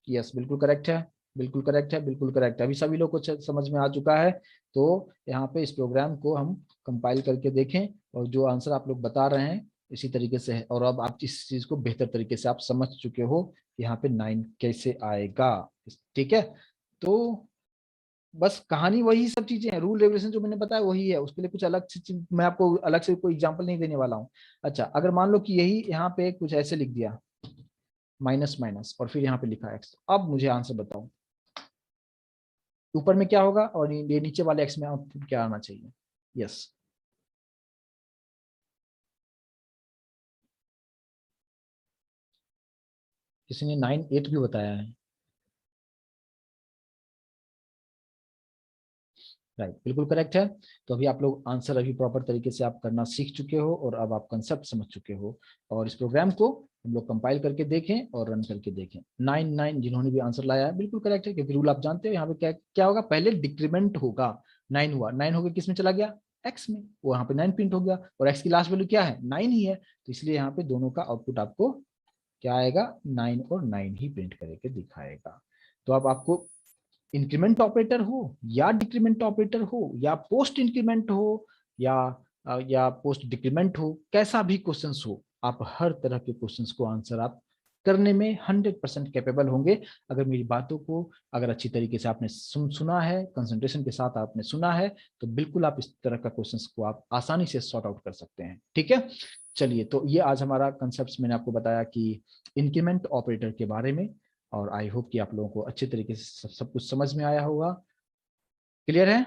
A: यस, बिल्कुल करेक्ट है, बिल्कुल करेक्ट है, बिल्कुल करेक्ट है। अभी सभी लोग को समझ में आ चुका है। तो यहाँ पे इस प्रोग्राम को हम कंपाइल करके देखें, और जो आंसर आप लोग बता रहे हैं इसी तरीके से है। और अब आप इस चीज को बेहतर तरीके से आप समझ चुके हो कि यहाँ पे 9 कैसे आएगा, ठीक है। तो बस कहानी वही सब चीजें हैं, रूल रेगुलेशन जो मैंने बताया वही है, उसके लिए कुछ अलग से मैं आपको अलग से कोई एग्जांपल नहीं देने वाला हूँ। अच्छा, अगर मान लो कि यही यहाँ पे कुछ ऐसे लिख दिया, माइनस माइनस और फिर यहाँ पे लिखा एक्स, अब मुझे आंसर बताओ ऊपर में क्या होगा और ये नीचे वाले एक्स में आउटपुट क्या आना चाहिए? यस, किसी ने 9 8 भी बताया है। राइट, बिल्कुल करेक्ट है। तो अभी आप लोग आंसर अभी प्रॉपर तरीके से आप करना सीख चुके हो, और अब आप कंसेप्ट समझ चुके हो। और इस प्रोग्राम को हम लोग कंपाइल करके देखें और रन करके देखें। 9 जिन्होंने भी आंसर लाया है बिल्कुल करेक्ट है, क्योंकि रूल आप जानते हो। यहाँ पे क्या क्या होगा, पहले डिक्रीमेंट होगा। 9 हुआ, 9 होकर किस में चला गया, एक्स में, वो यहाँ पे 9 प्रिंट हो गया, और एक्स की लास्ट वैल्यू क्या है, 9 ही है। तो इसलिए यहाँ पे दोनों का आउटपुट आपको क्या आएगा, 9 और 9 ही प्रिंट करके दिखाएगा। तो अब आपको इंक्रीमेंट ऑपरेटर हो या डिक्रीमेंट ऑपरेटर हो या पोस्ट इंक्रीमेंट हो या पोस्ट डिक्रीमेंट हो, कैसा भी क्वेश्चंस हो, आप हर तरह के क्वेश्चंस को आंसर आप करने में 100% कैपेबल होंगे। अगर मेरी बातों को अगर अच्छी तरीके से आपने सुना है, कंसंट्रेशन के साथ आपने सुना है, तो बिल्कुल आप इस तरह का क्वेश्चंस को आप आसानी से सॉर्ट आउट कर सकते हैं, ठीक है। चलिए, तो ये आज हमारा कंसेप्ट मैंने आपको बताया कि इंक्रीमेंट ऑपरेटर के बारे में। और आई होप कि आप लोगों को अच्छे तरीके से सब कुछ समझ में आया होगा। क्लियर है?